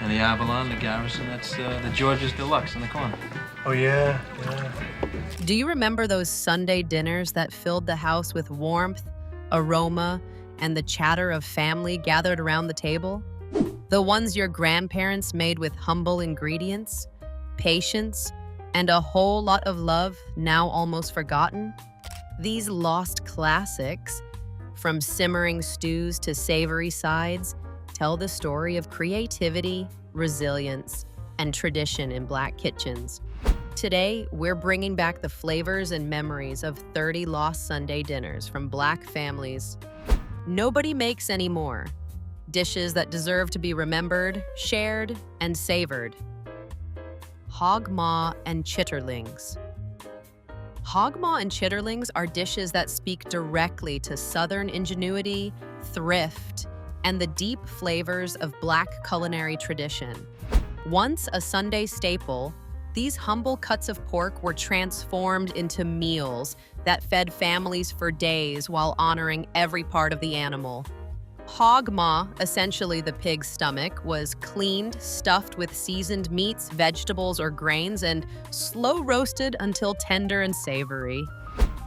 And the Avalon, the Garrison, that's the George's Deluxe in the corner. Oh, yeah. Do you remember those Sunday dinners that filled the house with warmth, aroma, and the chatter of family gathered around the table? The ones your grandparents made with humble ingredients, patience, and a whole lot of love now almost forgotten? These lost classics, from simmering stews to savory sides, tell the story of creativity, resilience, and tradition in Black kitchens. Today, we're bringing back the flavors and memories of 30 lost Sunday dinners from Black families nobody makes anymore. Dishes that deserve to be remembered, shared, and savored. Hog maw and chitterlings. Hog maw and chitterlings are dishes that speak directly to Southern ingenuity, thrift, and the deep flavors of Black culinary tradition. Once a Sunday staple, these humble cuts of pork were transformed into meals that fed families for days while honoring every part of the animal. Hog maw, essentially the pig's stomach, was cleaned, stuffed with seasoned meats, vegetables, or grains, and slow roasted until tender and savory.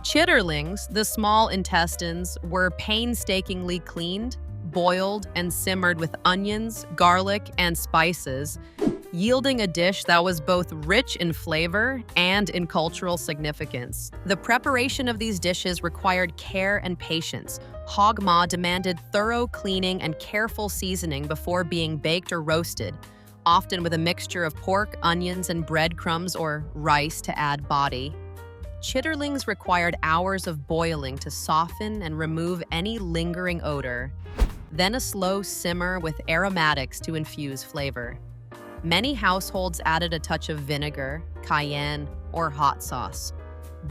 Chitterlings, the small intestines, were painstakingly cleaned, boiled, and simmered with onions, garlic, and spices, yielding a dish that was both rich in flavor and in cultural significance. The preparation of these dishes required care and patience. Hog maw demanded thorough cleaning and careful seasoning before being baked or roasted, often with a mixture of pork, onions, and breadcrumbs or rice to add body. Chitterlings required hours of boiling to soften and remove any lingering odor, then a slow simmer with aromatics to infuse flavor. Many households added a touch of vinegar, cayenne, or hot sauce,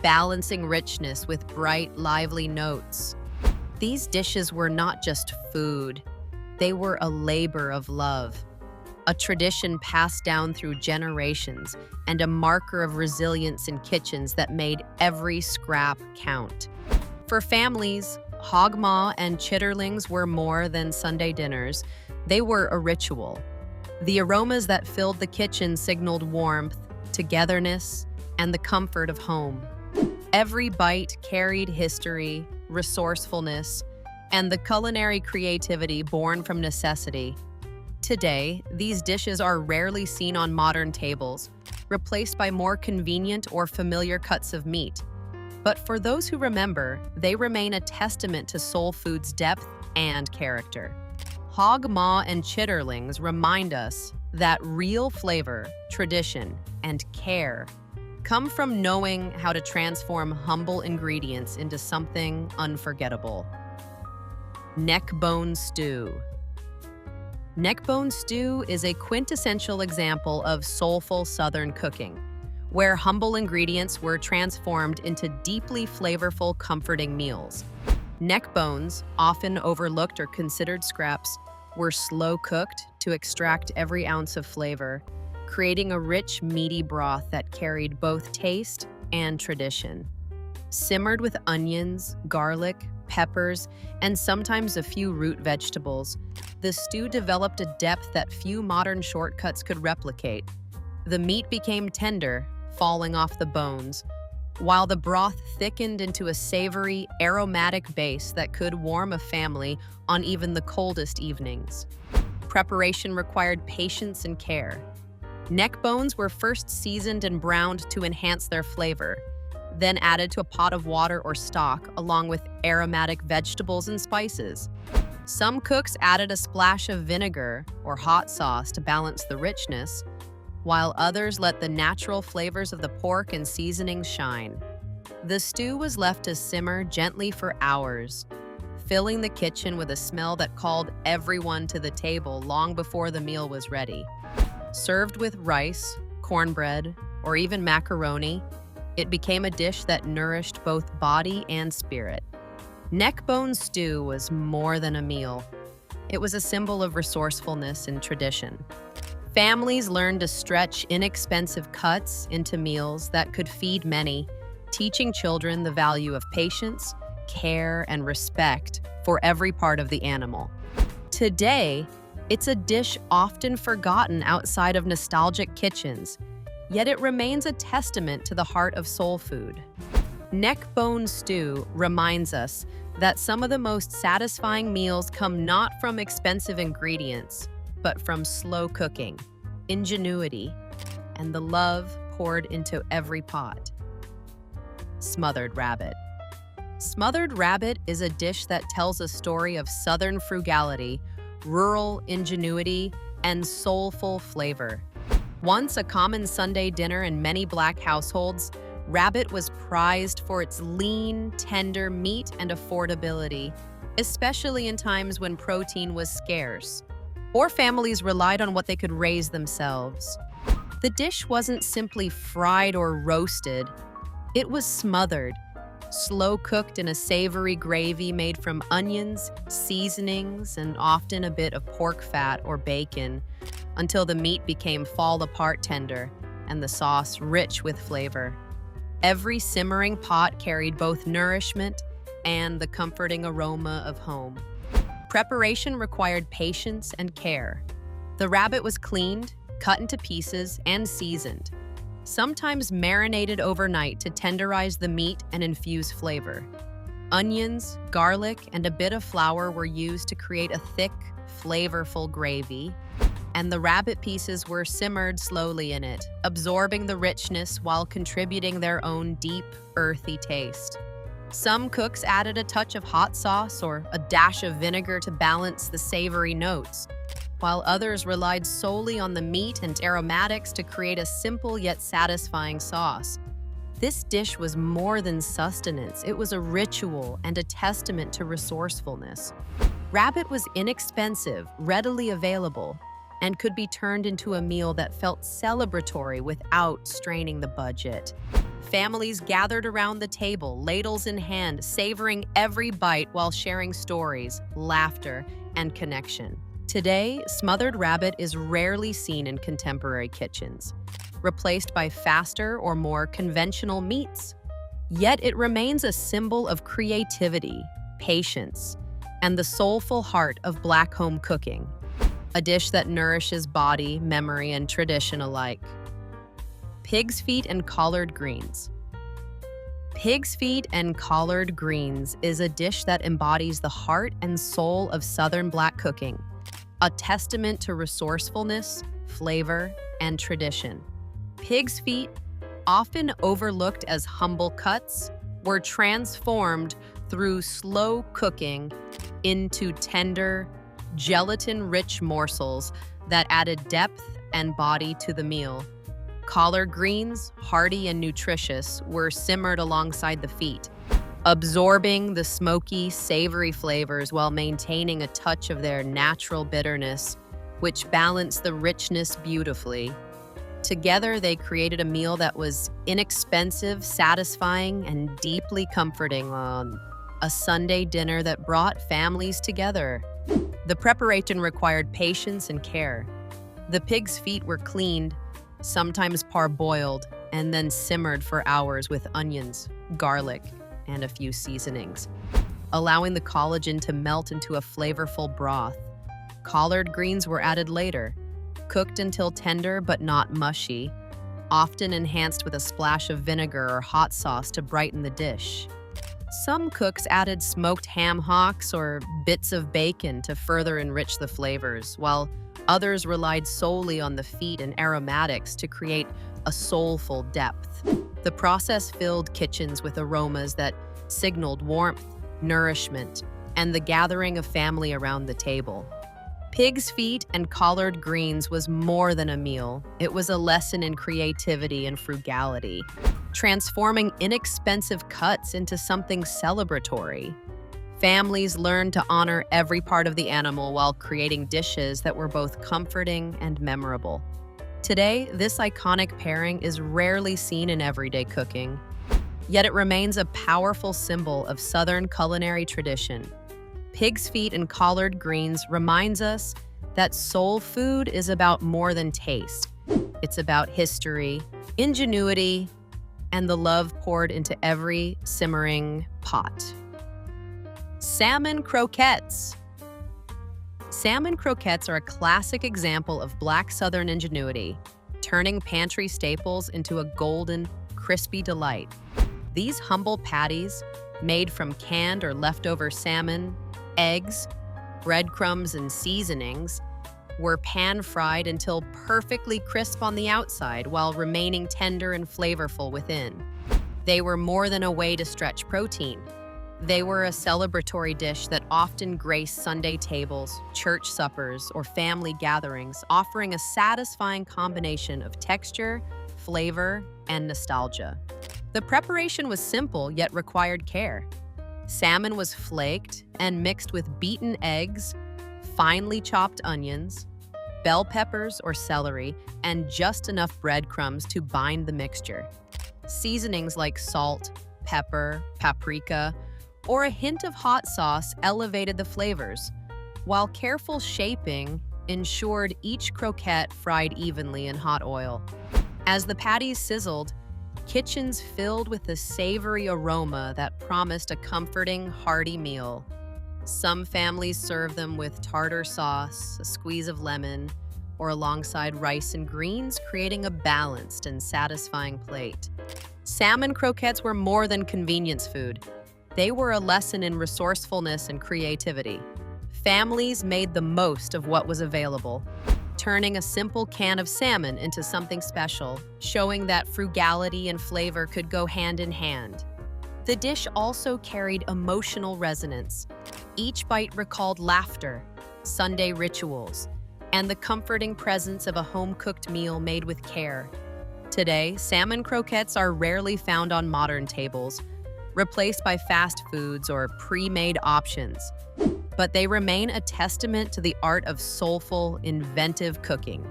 balancing richness with bright, lively notes. These dishes were not just food, they were a labor of love, a tradition passed down through generations, and a marker of resilience in kitchens that made every scrap count. For families, hog maw and chitterlings were more than Sunday dinners. They were a ritual. The aromas that filled the kitchen signaled warmth, togetherness, and the comfort of home. Every bite carried history, resourcefulness, and the culinary creativity born from necessity. Today, these dishes are rarely seen on modern tables, replaced by more convenient or familiar cuts of meat. But for those who remember, they remain a testament to soul food's depth and character. Hog maw and chitterlings remind us that real flavor, tradition, and care come from knowing how to transform humble ingredients into something unforgettable. Neckbone stew. Neckbone stew is a quintessential example of soulful Southern cooking, where humble ingredients were transformed into deeply flavorful, comforting meals. Neck bones, often overlooked or considered scraps, were slow cooked to extract every ounce of flavor, creating a rich, meaty broth that carried both taste and tradition. Simmered with onions, garlic, peppers, and sometimes a few root vegetables, the stew developed a depth that few modern shortcuts could replicate. The meat became tender, falling off the bones, while the broth thickened into a savory, aromatic base that could warm a family on even the coldest evenings. Preparation required patience and care. Neck bones were first seasoned and browned to enhance their flavor, then added to a pot of water or stock along with aromatic vegetables and spices. Some cooks added a splash of vinegar or hot sauce to balance the richness, while others let the natural flavors of the pork and seasonings shine. The stew was left to simmer gently for hours, filling the kitchen with a smell that called everyone to the table long before the meal was ready. Served with rice, cornbread, or even macaroni, it became a dish that nourished both body and spirit. Neckbone stew was more than a meal. It was a symbol of resourcefulness and tradition. Families learned to stretch inexpensive cuts into meals that could feed many, teaching children the value of patience, care, and respect for every part of the animal. Today, It's a dish often forgotten outside of nostalgic kitchens, yet it remains a testament to the heart of soul food. Neck bone stew reminds us that some of the most satisfying meals come not from expensive ingredients, but from slow cooking, ingenuity, and the love poured into every pot. Smothered rabbit. Smothered rabbit is a dish that tells a story of Southern frugality, rural ingenuity, and soulful flavor. Once a common Sunday dinner in many Black households, rabbit was prized for its lean, tender meat and affordability, especially in times when protein was scarce, or families relied on what they could raise themselves. The dish wasn't simply fried or roasted, it was smothered, slow-cooked in a savory gravy made from onions, seasonings, and often a bit of pork fat or bacon, until the meat became fall-apart tender and the sauce rich with flavor. Every simmering pot carried both nourishment and the comforting aroma of home. Preparation required patience and care. The rabbit was cleaned, cut into pieces, and seasoned, sometimes marinated overnight to tenderize the meat and infuse flavor. Onions, garlic, and a bit of flour were used to create a thick, flavorful gravy, and the rabbit pieces were simmered slowly in it, absorbing the richness while contributing their own deep, earthy taste. Some cooks added a touch of hot sauce or a dash of vinegar to balance the savory notes, while others relied solely on the meat and aromatics to create a simple yet satisfying sauce. This dish was more than sustenance, it was a ritual and a testament to resourcefulness. Rabbit was inexpensive, readily available, and could be turned into a meal that felt celebratory without straining the budget. Families gathered around the table, ladles in hand, savoring every bite while sharing stories, laughter, and connection. Today, smothered rabbit is rarely seen in contemporary kitchens, replaced by faster or more conventional meats. Yet it remains a symbol of creativity, patience, and the soulful heart of Black home cooking, a dish that nourishes body, memory, and tradition alike. Pig's feet and collard greens. Pig's feet and collard greens is a dish that embodies the heart and soul of Southern Black cooking, a testament to resourcefulness, flavor, and tradition. Pig's feet, often overlooked as humble cuts, were transformed through slow cooking into tender, gelatin-rich morsels that added depth and body to the meal. Collard greens, hearty and nutritious, were simmered alongside the feet, absorbing the smoky, savory flavors while maintaining a touch of their natural bitterness, which balanced the richness beautifully. Together, they created a meal that was inexpensive, satisfying, and deeply comforting on a Sunday dinner that brought families together. The preparation required patience and care. The pig's feet were cleaned, sometimes parboiled, and then simmered for hours with onions, garlic, and a few seasonings, allowing the collagen to melt into a flavorful broth. Collard greens were added later, cooked until tender but not mushy, often enhanced with a splash of vinegar or hot sauce to brighten the dish. Some cooks added smoked ham hocks or bits of bacon to further enrich the flavors, while others relied solely on the feet and aromatics to create a soulful depth. The process filled kitchens with aromas that signaled warmth, nourishment, and the gathering of family around the table. Pig's feet and collard greens was more than a meal. It was a lesson in creativity and frugality, transforming inexpensive cuts into something celebratory. Families learned to honor every part of the animal while creating dishes that were both comforting and memorable. Today, this iconic pairing is rarely seen in everyday cooking, yet it remains a powerful symbol of Southern culinary tradition. Pig's feet and collard greens reminds us that soul food is about more than taste. It's about history, ingenuity, and the love poured into every simmering pot. Salmon croquettes. Salmon croquettes are a classic example of Black Southern ingenuity, turning pantry staples into a golden, crispy delight. These humble patties, made from canned or leftover salmon, eggs, breadcrumbs, and seasonings, were pan-fried until perfectly crisp on the outside while remaining tender and flavorful within. They were more than a way to stretch protein. They were a celebratory dish that often graced Sunday tables, church suppers, or family gatherings, offering a satisfying combination of texture, flavor, and nostalgia. The preparation was simple yet required care. Salmon was flaked and mixed with beaten eggs, finely chopped onions, bell peppers or celery, and just enough breadcrumbs to bind the mixture. Seasonings like salt, pepper, paprika, or a hint of hot sauce elevated the flavors, while careful shaping ensured each croquette fried evenly in hot oil. As the patties sizzled, kitchens filled with a savory aroma that promised a comforting, hearty meal. Some families serve them with tartar sauce, a squeeze of lemon, or alongside rice and greens, creating a balanced and satisfying plate. Salmon croquettes were more than convenience food. They were a lesson in resourcefulness and creativity. Families made the most of what was available, turning a simple can of salmon into something special, showing that frugality and flavor could go hand in hand. The dish also carried emotional resonance. Each bite recalled laughter, Sunday rituals, and the comforting presence of a home-cooked meal made with care. Today, salmon croquettes are rarely found on modern tables, replaced by fast foods or pre-made options. But they remain a testament to the art of soulful, inventive cooking.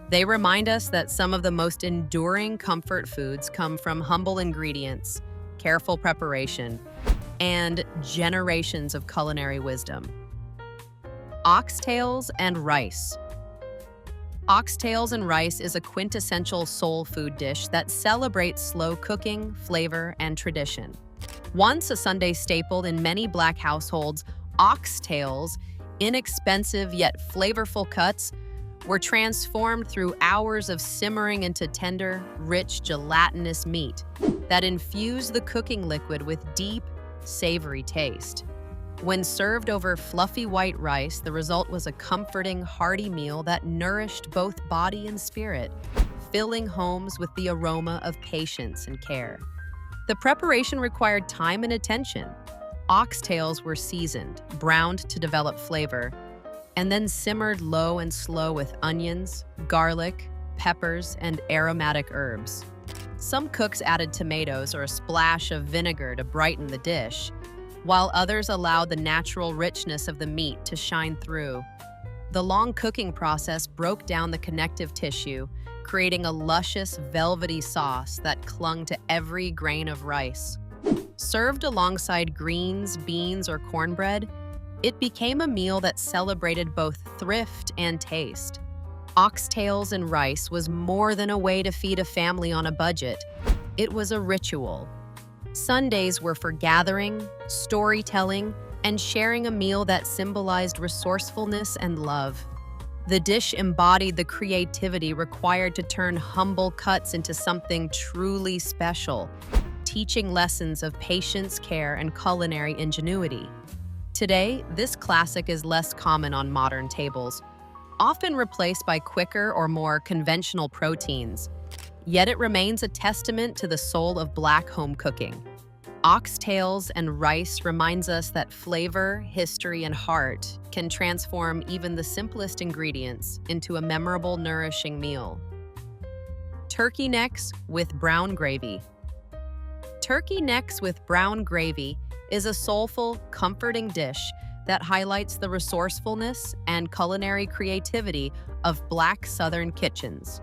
They remind us that some of the most enduring comfort foods come from humble ingredients, careful preparation, and generations of culinary wisdom. Oxtails and rice. Oxtails and rice is a quintessential soul food dish that celebrates slow cooking, flavor, and tradition. Once a Sunday staple in many Black households, oxtails, inexpensive yet flavorful cuts, were transformed through hours of simmering into tender, rich, gelatinous meat that infused the cooking liquid with deep, savory taste. When served over fluffy white rice, the result was a comforting, hearty meal that nourished both body and spirit, filling homes with the aroma of patience and care. The preparation required time and attention. Oxtails were seasoned, browned to develop flavor, and then simmered low and slow with onions, garlic, peppers, and aromatic herbs. Some cooks added tomatoes or a splash of vinegar to brighten the dish, while others allowed the natural richness of the meat to shine through. The long cooking process broke down the connective tissue, creating a luscious, velvety sauce that clung to every grain of rice. Served alongside greens, beans, or cornbread, it became a meal that celebrated both thrift and taste. Oxtails and rice was more than a way to feed a family on a budget. It was a ritual. Sundays were for gathering, storytelling, and sharing a meal that symbolized resourcefulness and love. The dish embodied the creativity required to turn humble cuts into something truly special, teaching lessons of patience, care, and culinary ingenuity. Today, this classic is less common on modern tables, often replaced by quicker or more conventional proteins. Yet it remains a testament to the soul of Black home cooking. Oxtails and rice reminds us that flavor, history, and heart can transform even the simplest ingredients into a memorable, nourishing meal. Turkey necks with brown gravy. Turkey necks with brown gravy is a soulful, comforting dish that highlights the resourcefulness and culinary creativity of Black Southern kitchens.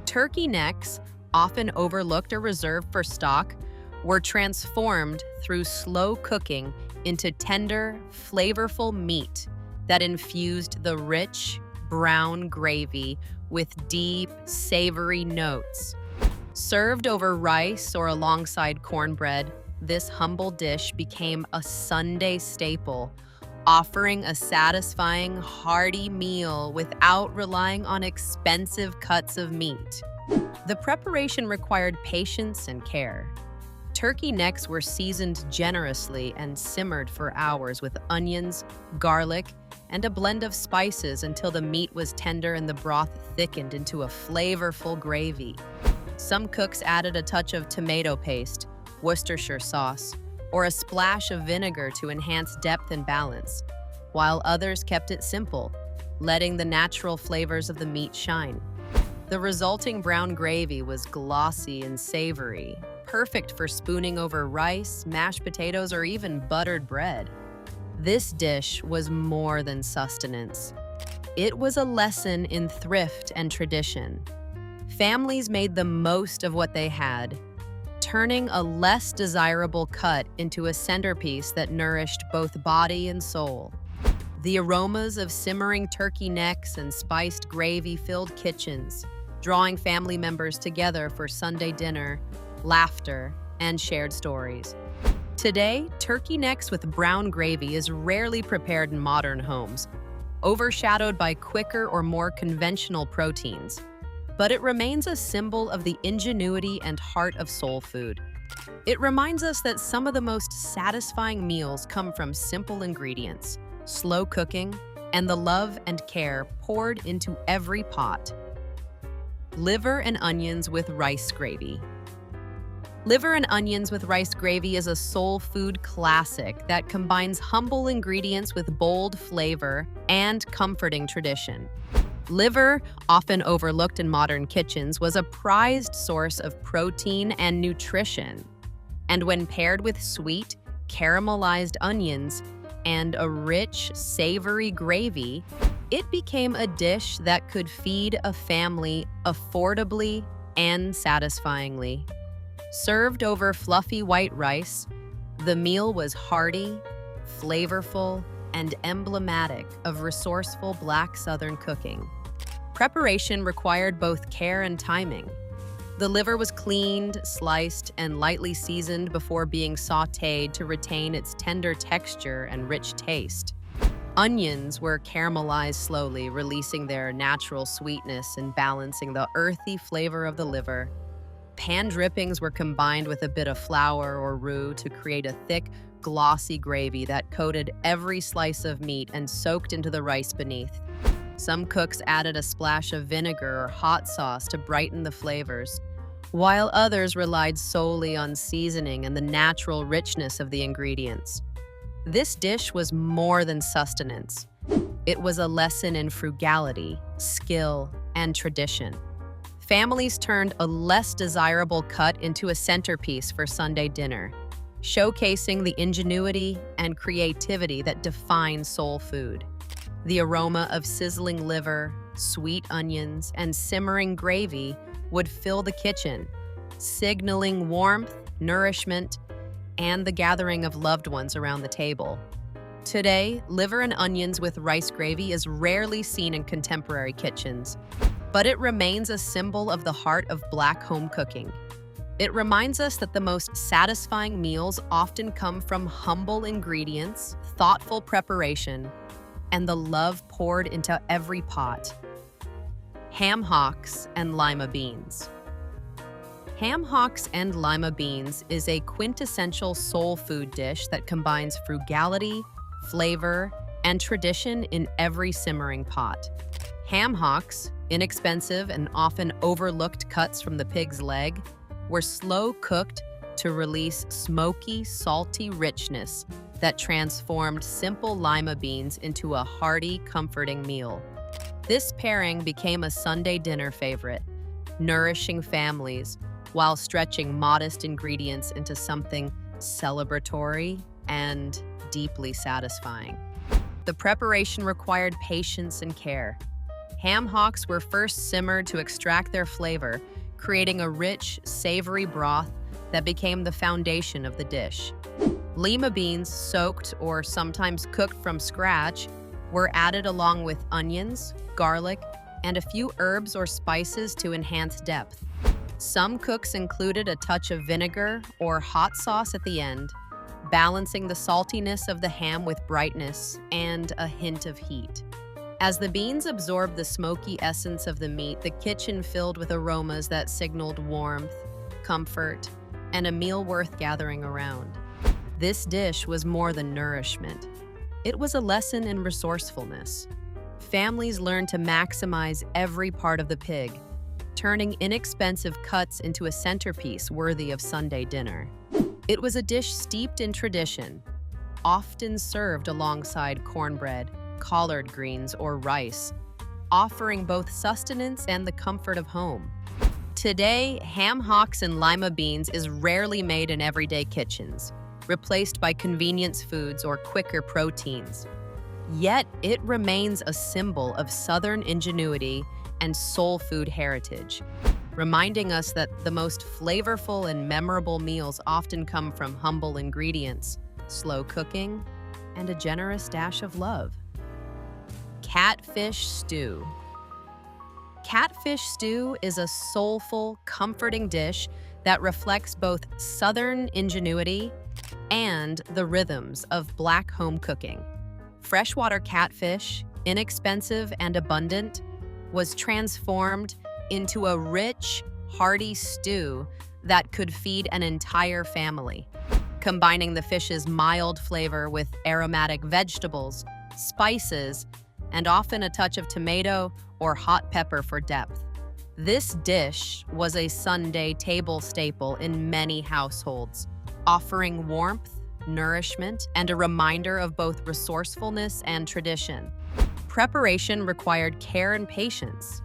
Turkey necks, often overlooked or reserved for stock, were transformed through slow cooking into tender, flavorful meat that infused the rich, brown gravy with deep, savory notes. Served over rice or alongside cornbread, this humble dish became a Sunday staple, offering a satisfying, hearty meal without relying on expensive cuts of meat. The preparation required patience and care. Turkey necks were seasoned generously and simmered for hours with onions, garlic, and a blend of spices until the meat was tender and the broth thickened into a flavorful gravy. Some cooks added a touch of tomato paste, Worcestershire sauce, or a splash of vinegar to enhance depth and balance, while others kept it simple, letting the natural flavors of the meat shine. The resulting brown gravy was glossy and savory, perfect for spooning over rice, mashed potatoes, or even buttered bread. This dish was more than sustenance. It was a lesson in thrift and tradition. Families made the most of what they had, turning a less desirable cut into a centerpiece that nourished both body and soul. The aromas of simmering turkey necks and spiced gravy filled kitchens, drawing family members together for Sunday dinner, laughter, and shared stories. Today, turkey necks with brown gravy is rarely prepared in modern homes, overshadowed by quicker or more conventional proteins. But it remains a symbol of the ingenuity and heart of soul food. It reminds us that some of the most satisfying meals come from simple ingredients, slow cooking, and the love and care poured into every pot. Liver and onions with rice gravy. Liver and onions with rice gravy is a soul food classic that combines humble ingredients with bold flavor and comforting tradition. Liver, often overlooked in modern kitchens, was a prized source of protein and nutrition. And when paired with sweet, caramelized onions and a rich, savory gravy, it became a dish that could feed a family affordably and satisfyingly. Served over fluffy white rice, the meal was hearty, flavorful, and emblematic of resourceful Black Southern cooking. Preparation required both care and timing. The liver was cleaned, sliced, and lightly seasoned before being sautéed to retain its tender texture and rich taste. Onions were caramelized slowly, releasing their natural sweetness and balancing the earthy flavor of the liver. Pan drippings were combined with a bit of flour or roux to create a thick, glossy gravy that coated every slice of meat and soaked into the rice beneath. Some cooks added a splash of vinegar or hot sauce to brighten the flavors, while others relied solely on seasoning and the natural richness of the ingredients. This dish was more than sustenance. It was a lesson in frugality, skill, and tradition. Families turned a less desirable cut into a centerpiece for Sunday dinner, showcasing the ingenuity and creativity that define soul food. The aroma of sizzling liver, sweet onions, and simmering gravy would fill the kitchen, signaling warmth, nourishment, and the gathering of loved ones around the table. Today, liver and onions with rice gravy is rarely seen in contemporary kitchens, but it remains a symbol of the heart of Black home cooking. It reminds us that the most satisfying meals often come from humble ingredients, thoughtful preparation, and the love poured into every pot. Ham hocks and lima beans. Ham hocks and lima beans is a quintessential soul food dish that combines frugality, flavor, and tradition in every simmering pot. Ham hocks, inexpensive and often overlooked cuts from the pig's leg, were slow cooked to release smoky, salty richness that transformed simple lima beans into a hearty, comforting meal. This pairing became a Sunday dinner favorite, nourishing families while stretching modest ingredients into something celebratory and deeply satisfying. The preparation required patience and care. Ham hocks were first simmered to extract their flavor, creating a rich, savory broth that became the foundation of the dish. Lima beans, soaked or sometimes cooked from scratch, were added along with onions, garlic, and a few herbs or spices to enhance depth. Some cooks included a touch of vinegar or hot sauce at the end, balancing the saltiness of the ham with brightness and a hint of heat. As the beans absorbed the smoky essence of the meat, the kitchen filled with aromas that signaled warmth, comfort, and a meal worth gathering around. This dish was more than nourishment. It was a lesson in resourcefulness. Families learned to maximize every part of the pig, turning inexpensive cuts into a centerpiece worthy of Sunday dinner. It was a dish steeped in tradition, often served alongside cornbread, collard greens, or rice, offering both sustenance and the comfort of home. Today, ham hocks and lima beans is rarely made in everyday kitchens, replaced by convenience foods or quicker proteins. Yet, it remains a symbol of Southern ingenuity and soul food heritage, reminding us that the most flavorful and memorable meals often come from humble ingredients, slow cooking, and a generous dash of love. Catfish stew. Catfish stew is a soulful, comforting dish that reflects both Southern ingenuity and the rhythms of Black home cooking. Freshwater catfish, inexpensive and abundant, was transformed into a rich, hearty stew that could feed an entire family, combining the fish's mild flavor with aromatic vegetables, spices, and often a touch of tomato or hot pepper for depth. This dish was a Sunday table staple in many households, offering warmth, nourishment, and a reminder of both resourcefulness and tradition. Preparation required care and patience.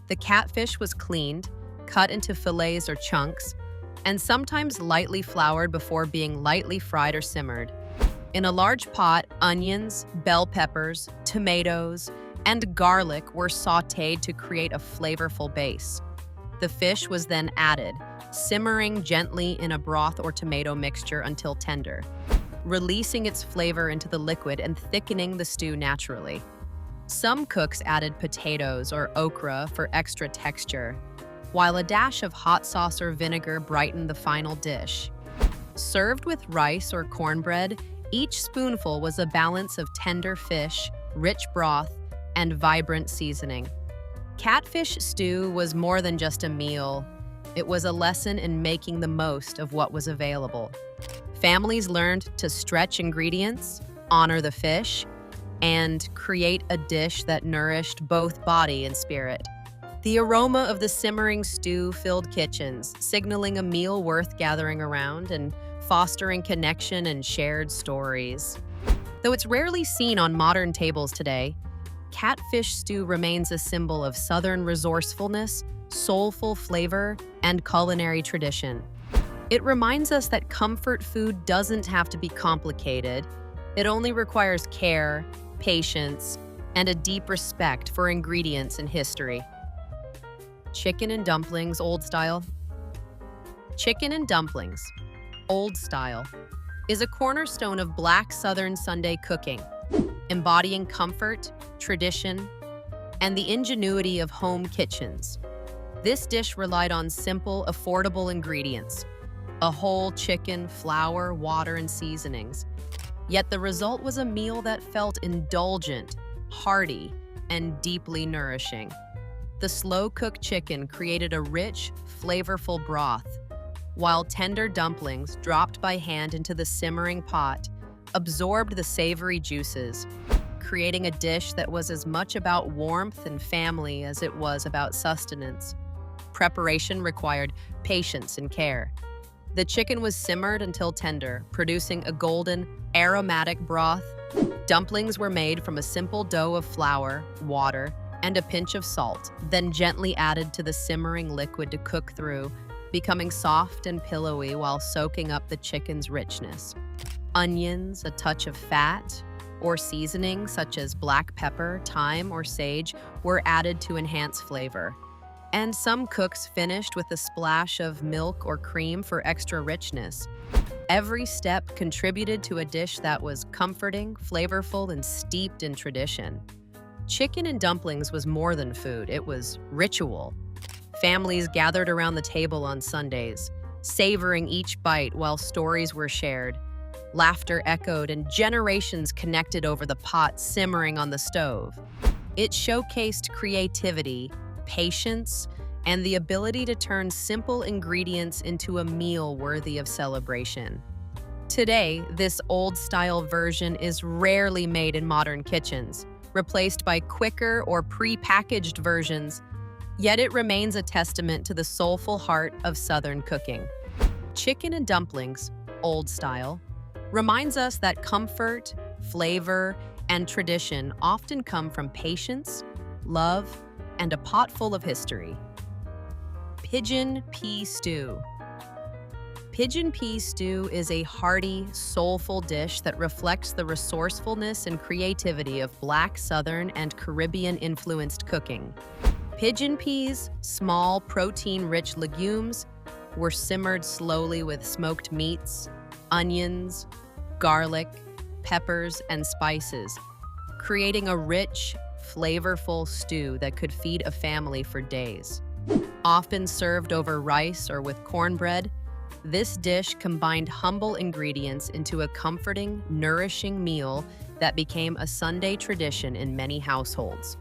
The catfish was cleaned, cut into fillets or chunks, and sometimes lightly floured before being lightly fried or simmered. In a large pot, onions, bell peppers, tomatoes, and garlic were sautéed to create a flavorful base. The fish was then added, simmering gently in a broth or tomato mixture until tender, releasing its flavor into the liquid and thickening the stew naturally. Some cooks added potatoes or okra for extra texture, while a dash of hot sauce or vinegar brightened the final dish. Served with rice or cornbread, each spoonful was a balance of tender fish, rich broth, and vibrant seasoning. Catfish stew was more than just a meal. It was a lesson in making the most of what was available. Families learned to stretch ingredients, honor the fish, and create a dish that nourished both body and spirit. The aroma of the simmering stew filled kitchens, signaling a meal worth gathering around and fostering connection and shared stories. Though it's rarely seen on modern tables today, catfish stew remains a symbol of Southern resourcefulness, soulful flavor, and culinary tradition. It reminds us that comfort food doesn't have to be complicated. It only requires care, patience, and a deep respect for ingredients and history. Chicken and dumplings, old style. Chicken and dumplings, old style, is a cornerstone of Black Southern Sunday cooking, embodying comfort, tradition, and the ingenuity of home kitchens. This dish relied on simple, affordable ingredients: a whole chicken, flour, water, and seasonings. Yet the result was a meal that felt indulgent, hearty, and deeply nourishing. The slow-cooked chicken created a rich, flavorful broth, while tender dumplings, dropped by hand into the simmering pot, absorbed the savory juices, creating a dish that was as much about warmth and family as it was about sustenance. Preparation required patience and care. The chicken was simmered until tender, producing a golden, aromatic broth. Dumplings were made from a simple dough of flour, water, and a pinch of salt, then gently added to the simmering liquid to cook through, becoming soft and pillowy while soaking up the chicken's richness. Onions, a touch of fat, or seasoning such as black pepper, thyme, or sage were added to enhance flavor. And some cooks finished with a splash of milk or cream for extra richness. Every step contributed to a dish that was comforting, flavorful, and steeped in tradition. Chicken and dumplings was more than food, it was ritual. Families gathered around the table on Sundays, savoring each bite while stories were shared. Laughter echoed and generations connected over the pot simmering on the stove. It showcased creativity, patience, and the ability to turn simple ingredients into a meal worthy of celebration. Today, this old-style version is rarely made in modern kitchens, replaced by quicker or pre-packaged versions, yet it remains a testament to the soulful heart of Southern cooking. Chicken and dumplings, old style, reminds us that comfort, flavor, and tradition often come from patience, love, and a pot full of history. Pigeon pea stew. Pigeon pea stew is a hearty, soulful dish that reflects the resourcefulness and creativity of Black, Southern, and Caribbean-influenced cooking. Pigeon peas, small, protein-rich legumes, were simmered slowly with smoked meats, onions, garlic, peppers, and spices, creating a rich, flavorful stew that could feed a family for days. Often served over rice or with cornbread, this dish combined humble ingredients into a comforting, nourishing meal that became a Sunday tradition in many households.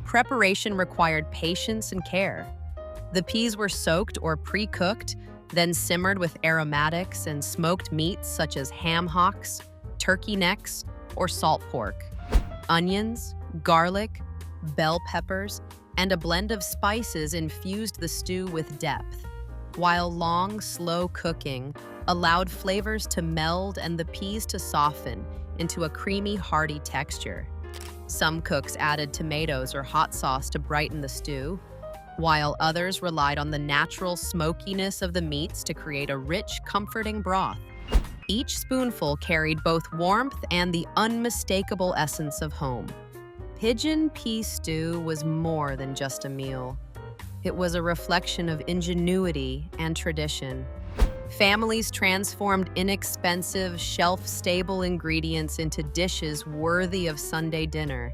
Preparation required patience and care. The peas were soaked or pre-cooked, then simmered with aromatics and smoked meats such as ham hocks, turkey necks, or salt pork. Onions, garlic, bell peppers, and a blend of spices infused the stew with depth, while long, slow cooking allowed flavors to meld and the peas to soften into a creamy, hearty texture. Some cooks added tomatoes or hot sauce to brighten the stew, while others relied on the natural smokiness of the meats to create a rich, comforting broth. Each spoonful carried both warmth and the unmistakable essence of home. Pigeon pea stew was more than just a meal. It was a reflection of ingenuity and tradition. Families transformed inexpensive, shelf-stable ingredients into dishes worthy of Sunday dinner,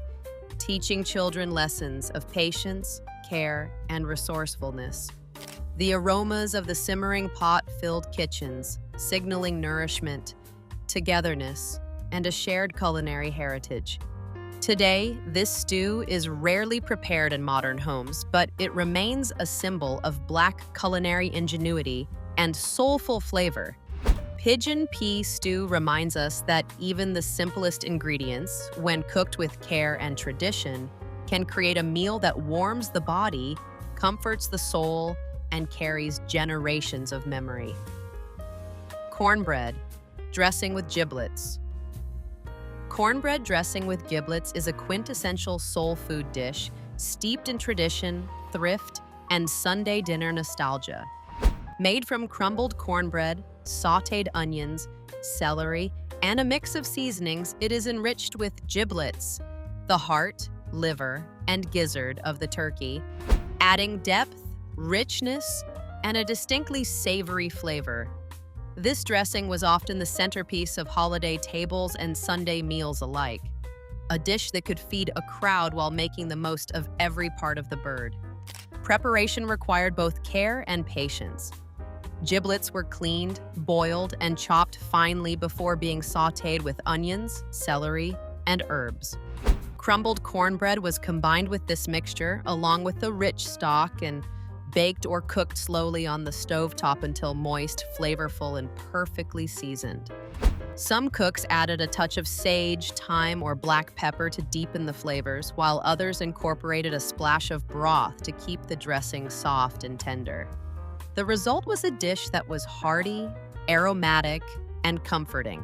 teaching children lessons of patience, care, and resourcefulness. The aromas of the simmering pot filled kitchens, signaling nourishment, togetherness, and a shared culinary heritage. Today, this stew is rarely prepared in modern homes, but it remains a symbol of Black culinary ingenuity and soulful flavor. Pigeon pea stew reminds us that even the simplest ingredients, when cooked with care and tradition, can create a meal that warms the body, comforts the soul, and carries generations of memory. Cornbread, dressing with giblets. Cornbread dressing with giblets is a quintessential soul food dish steeped in tradition, thrift, and Sunday dinner nostalgia. Made from crumbled cornbread, sautéed onions, celery, and a mix of seasonings, it is enriched with giblets, the heart, liver, and gizzard of the turkey, adding depth, richness, and a distinctly savory flavor. This dressing was often the centerpiece of holiday tables and Sunday meals alike, a dish that could feed a crowd while making the most of every part of the bird. Preparation required both care and patience. Giblets were cleaned, boiled, and chopped finely before being sautéed with onions, celery, and herbs. Crumbled cornbread was combined with this mixture, along with the rich stock, and baked or cooked slowly on the stovetop until moist, flavorful, and perfectly seasoned. Some cooks added a touch of sage, thyme, or black pepper to deepen the flavors, while others incorporated a splash of broth to keep the dressing soft and tender. The result was a dish that was hearty, aromatic, and comforting,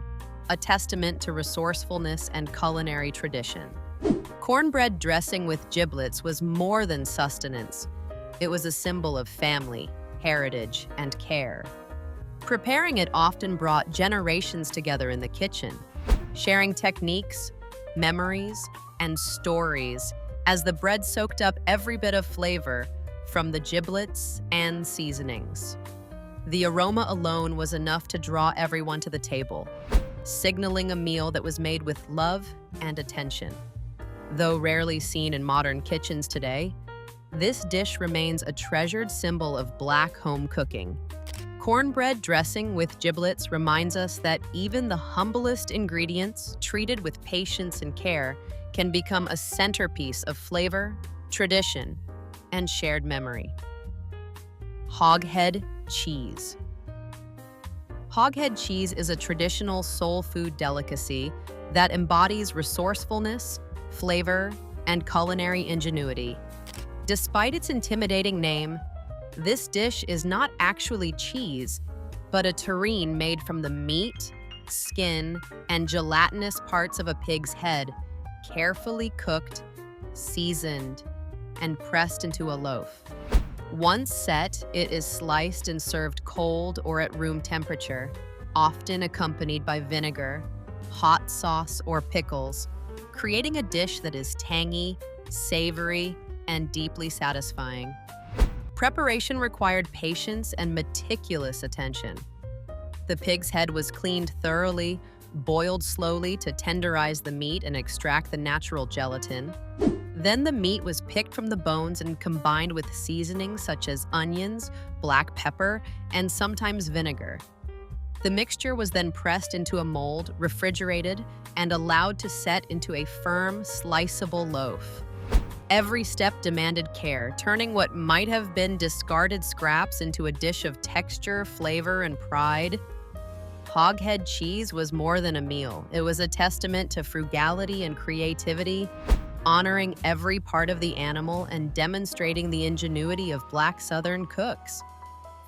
a testament to resourcefulness and culinary tradition. Cornbread dressing with giblets was more than sustenance. It was a symbol of family, heritage, and care. Preparing it often brought generations together in the kitchen, sharing techniques, memories, and stories as the bread soaked up every bit of flavor from the giblets and seasonings. The aroma alone was enough to draw everyone to the table, signaling a meal that was made with love and attention. Though rarely seen in modern kitchens today, this dish remains a treasured symbol of Black home cooking. Cornbread dressing with giblets reminds us that even the humblest ingredients, treated with patience and care, can become a centerpiece of flavor, tradition, and shared memory. Hoghead cheese. Hoghead cheese is a traditional soul food delicacy that embodies resourcefulness, flavor, and culinary ingenuity. Despite its intimidating name, this dish is not actually cheese, but a terrine made from the meat, skin, and gelatinous parts of a pig's head, carefully cooked, seasoned, and pressed into a loaf. Once set, it is sliced and served cold or at room temperature, often accompanied by vinegar, hot sauce, or pickles, creating a dish that is tangy, savory, and deeply satisfying. Preparation required patience and meticulous attention. The pig's head was cleaned thoroughly, boiled slowly to tenderize the meat and extract the natural gelatin. Then the meat was picked from the bones and combined with seasonings such as onions, black pepper, and sometimes vinegar. The mixture was then pressed into a mold, refrigerated, and allowed to set into a firm, sliceable loaf. Every step demanded care, turning what might have been discarded scraps into a dish of texture, flavor, and pride. Hoghead cheese was more than a meal. It was a testament to frugality and creativity, honoring every part of the animal and demonstrating the ingenuity of Black Southern cooks.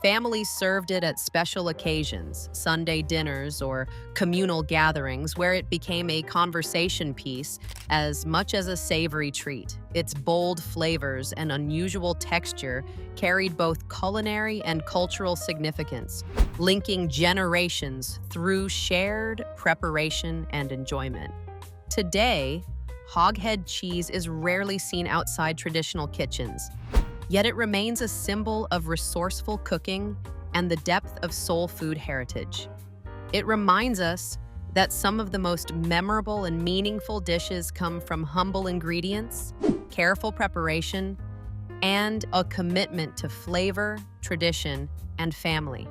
Families served it at special occasions, Sunday dinners, or communal gatherings, where it became a conversation piece as much as a savory treat. Its bold flavors and unusual texture carried both culinary and cultural significance, linking generations through shared preparation and enjoyment. Today, hoghead cheese is rarely seen outside traditional kitchens. Yet it remains a symbol of resourceful cooking and the depth of soul food heritage. It reminds us that some of the most memorable and meaningful dishes come from humble ingredients, careful preparation, and a commitment to flavor, tradition, and family.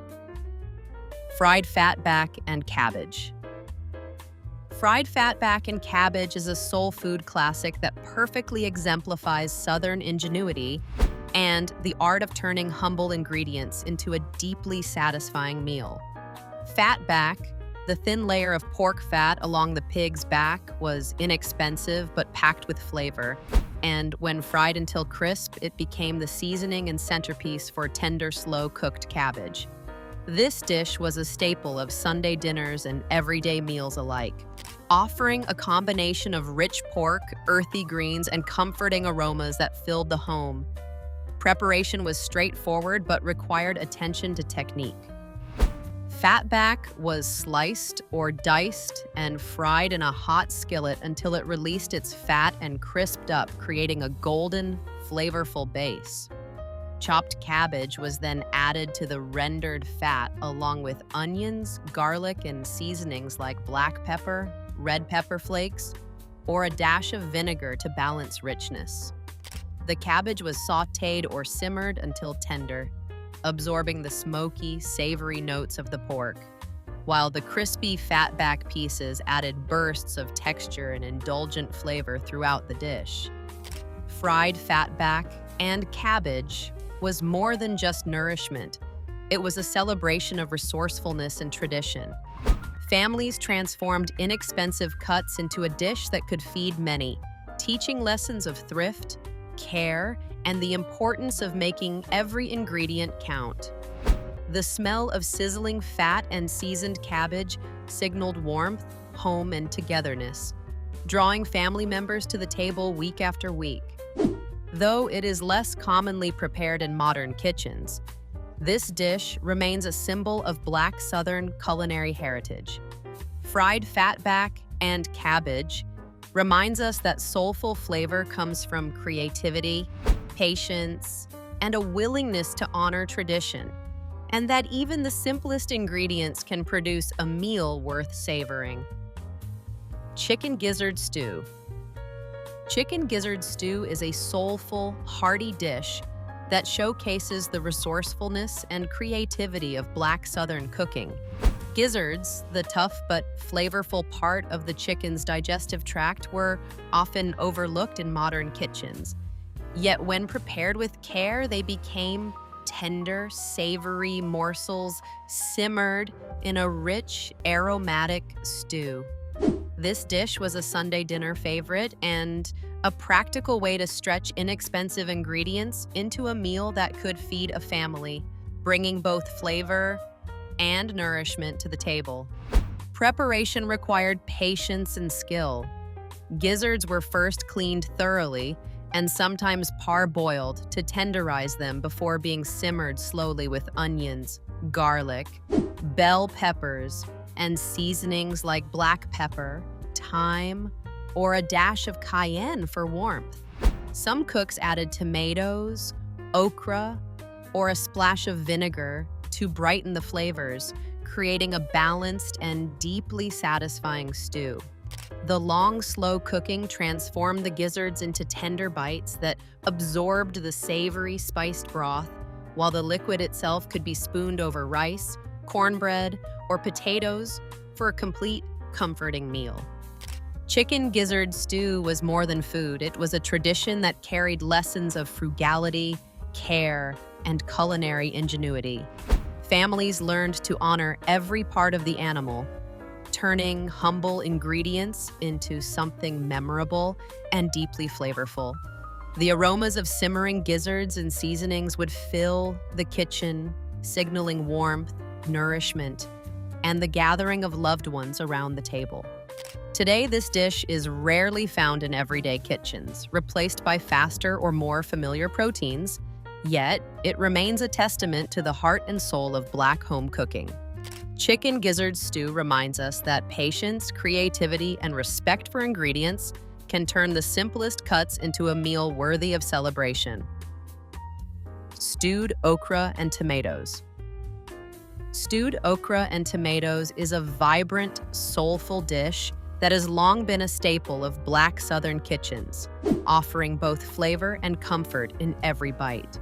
Fried fatback and cabbage. Fried fatback and cabbage is a soul food classic that perfectly exemplifies Southern ingenuity and the art of turning humble ingredients into a deeply satisfying meal. Fatback, the thin layer of pork fat along the pig's back, was inexpensive but packed with flavor, and when fried until crisp, it became the seasoning and centerpiece for tender, slow-cooked cabbage. This dish was a staple of Sunday dinners and everyday meals alike, offering a combination of rich pork, earthy greens, and comforting aromas that filled the home. Preparation was straightforward but required attention to technique. Fatback was sliced or diced and fried in a hot skillet until it released its fat and crisped up, creating a golden, flavorful base. Chopped cabbage was then added to the rendered fat along with onions, garlic, and seasonings like black pepper, red pepper flakes, or a dash of vinegar to balance richness. The cabbage was sautéed or simmered until tender, absorbing the smoky, savory notes of the pork, while the crispy fatback pieces added bursts of texture and indulgent flavor throughout the dish. Fried fatback and cabbage was more than just nourishment. It was a celebration of resourcefulness and tradition. Families transformed inexpensive cuts into a dish that could feed many, teaching lessons of thrift, care, and the importance of making every ingredient count. The smell of sizzling fat and seasoned cabbage signaled warmth, home, and togetherness, drawing family members to the table week after week. Though it is less commonly prepared in modern kitchens, this dish remains a symbol of Black Southern culinary heritage. Fried fatback and cabbage reminds us that soulful flavor comes from creativity, patience, and a willingness to honor tradition, and that even the simplest ingredients can produce a meal worth savoring. Chicken gizzard stew. Chicken gizzard stew is a soulful, hearty dish that showcases the resourcefulness and creativity of Black Southern cooking. Gizzards, the tough but flavorful part of the chicken's digestive tract, were often overlooked in modern kitchens. Yet when prepared with care, they became tender, savory morsels simmered in a rich, aromatic stew. This dish was a Sunday dinner favorite and a practical way to stretch inexpensive ingredients into a meal that could feed a family, bringing both flavor and nourishment to the table. Preparation required patience and skill. Gizzards were first cleaned thoroughly and sometimes parboiled to tenderize them before being simmered slowly with onions, garlic, bell peppers, and seasonings like black pepper, thyme, or a dash of cayenne for warmth. Some cooks added tomatoes, okra, or a splash of vinegar to brighten the flavors, creating a balanced and deeply satisfying stew. The long, slow cooking transformed the gizzards into tender bites that absorbed the savory, spiced broth, while the liquid itself could be spooned over rice, cornbread, or potatoes for a complete, comforting meal. Chicken gizzard stew was more than food. It was a tradition that carried lessons of frugality, care, and culinary ingenuity. Families learned to honor every part of the animal, turning humble ingredients into something memorable and deeply flavorful. The aromas of simmering gizzards and seasonings would fill the kitchen, signaling warmth, nourishment, and the gathering of loved ones around the table. Today, this dish is rarely found in everyday kitchens, replaced by faster or more familiar proteins, yet it remains a testament to the heart and soul of Black home cooking. Chicken gizzard stew reminds us that patience, creativity, and respect for ingredients can turn the simplest cuts into a meal worthy of celebration. Stewed okra and tomatoes. Stewed okra and tomatoes is a vibrant, soulful dish that has long been a staple of Black Southern kitchens, offering both flavor and comfort in every bite.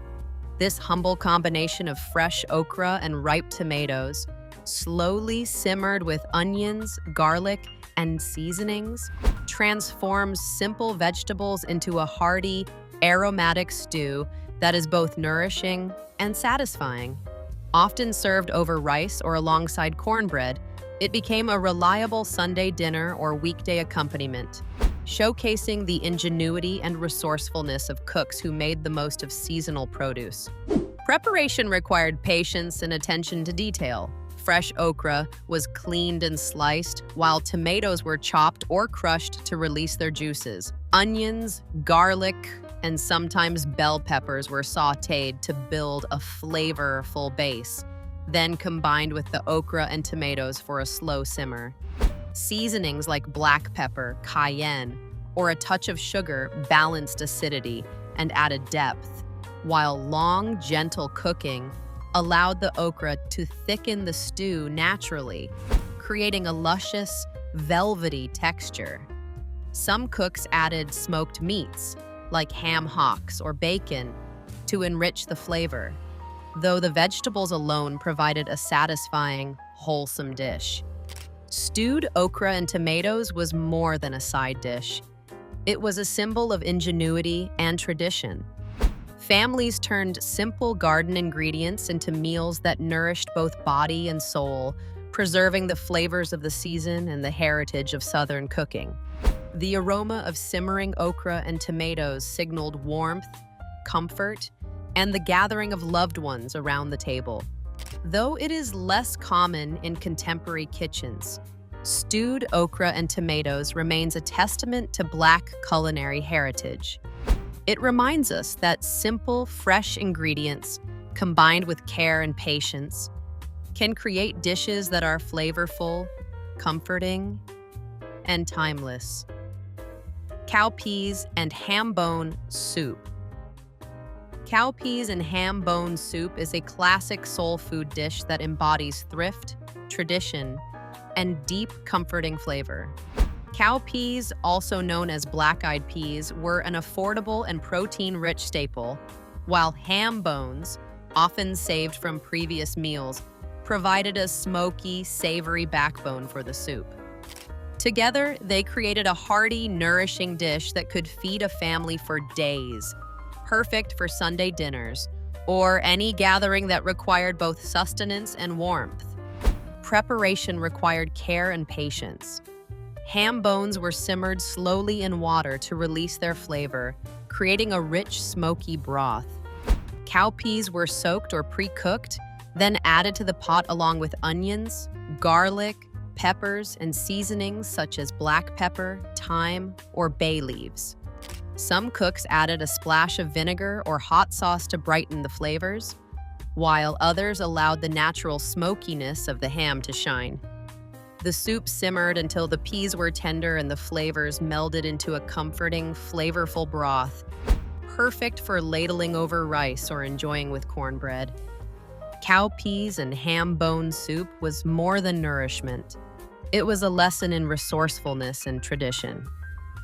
This humble combination of fresh okra and ripe tomatoes, slowly simmered with onions, garlic, and seasonings, transforms simple vegetables into a hearty, aromatic stew that is both nourishing and satisfying. Often served over rice or alongside cornbread, it became a reliable Sunday dinner or weekday accompaniment, showcasing the ingenuity and resourcefulness of cooks who made the most of seasonal produce. Preparation required patience and attention to detail. Fresh okra was cleaned and sliced, while tomatoes were chopped or crushed to release their juices. Onions, garlic, and sometimes bell peppers were sautéed to build a flavorful base, then combined with the okra and tomatoes for a slow simmer. Seasonings like black pepper, cayenne, or a touch of sugar balanced acidity and added depth, while long, gentle cooking allowed the okra to thicken the stew naturally, creating a luscious, velvety texture. Some cooks added smoked meats, like ham hocks or bacon, to enrich the flavor, though the vegetables alone provided a satisfying, wholesome dish. Stewed okra and tomatoes was more than a side dish. It was a symbol of ingenuity and tradition. Families turned simple garden ingredients into meals that nourished both body and soul, preserving the flavors of the season and the heritage of Southern cooking. The aroma of simmering okra and tomatoes signaled warmth, comfort, and the gathering of loved ones around the table. Though it is less common in contemporary kitchens, stewed okra and tomatoes remains a testament to Black culinary heritage. It reminds us that simple, fresh ingredients, combined with care and patience, can create dishes that are flavorful, comforting, and timeless. Cowpeas and ham bone soup. Cowpeas and ham bone soup is a classic soul food dish that embodies thrift, tradition, and deep, comforting flavor. Cowpeas, also known as black-eyed peas, were an affordable and protein-rich staple, while ham bones, often saved from previous meals, provided a smoky, savory backbone for the soup. Together, they created a hearty, nourishing dish that could feed a family for days, perfect for Sunday dinners or any gathering that required both sustenance and warmth. Preparation required care and patience. Ham bones were simmered slowly in water to release their flavor, creating a rich, smoky broth. Cowpeas were soaked or pre-cooked, then added to the pot along with onions, garlic, peppers, and seasonings such as black pepper, thyme, or bay leaves. Some cooks added a splash of vinegar or hot sauce to brighten the flavors, while others allowed the natural smokiness of the ham to shine. The soup simmered until the peas were tender and the flavors melded into a comforting, flavorful broth, perfect for ladling over rice or enjoying with cornbread. Cowpeas and ham bone soup was more than nourishment. It was a lesson in resourcefulness and tradition.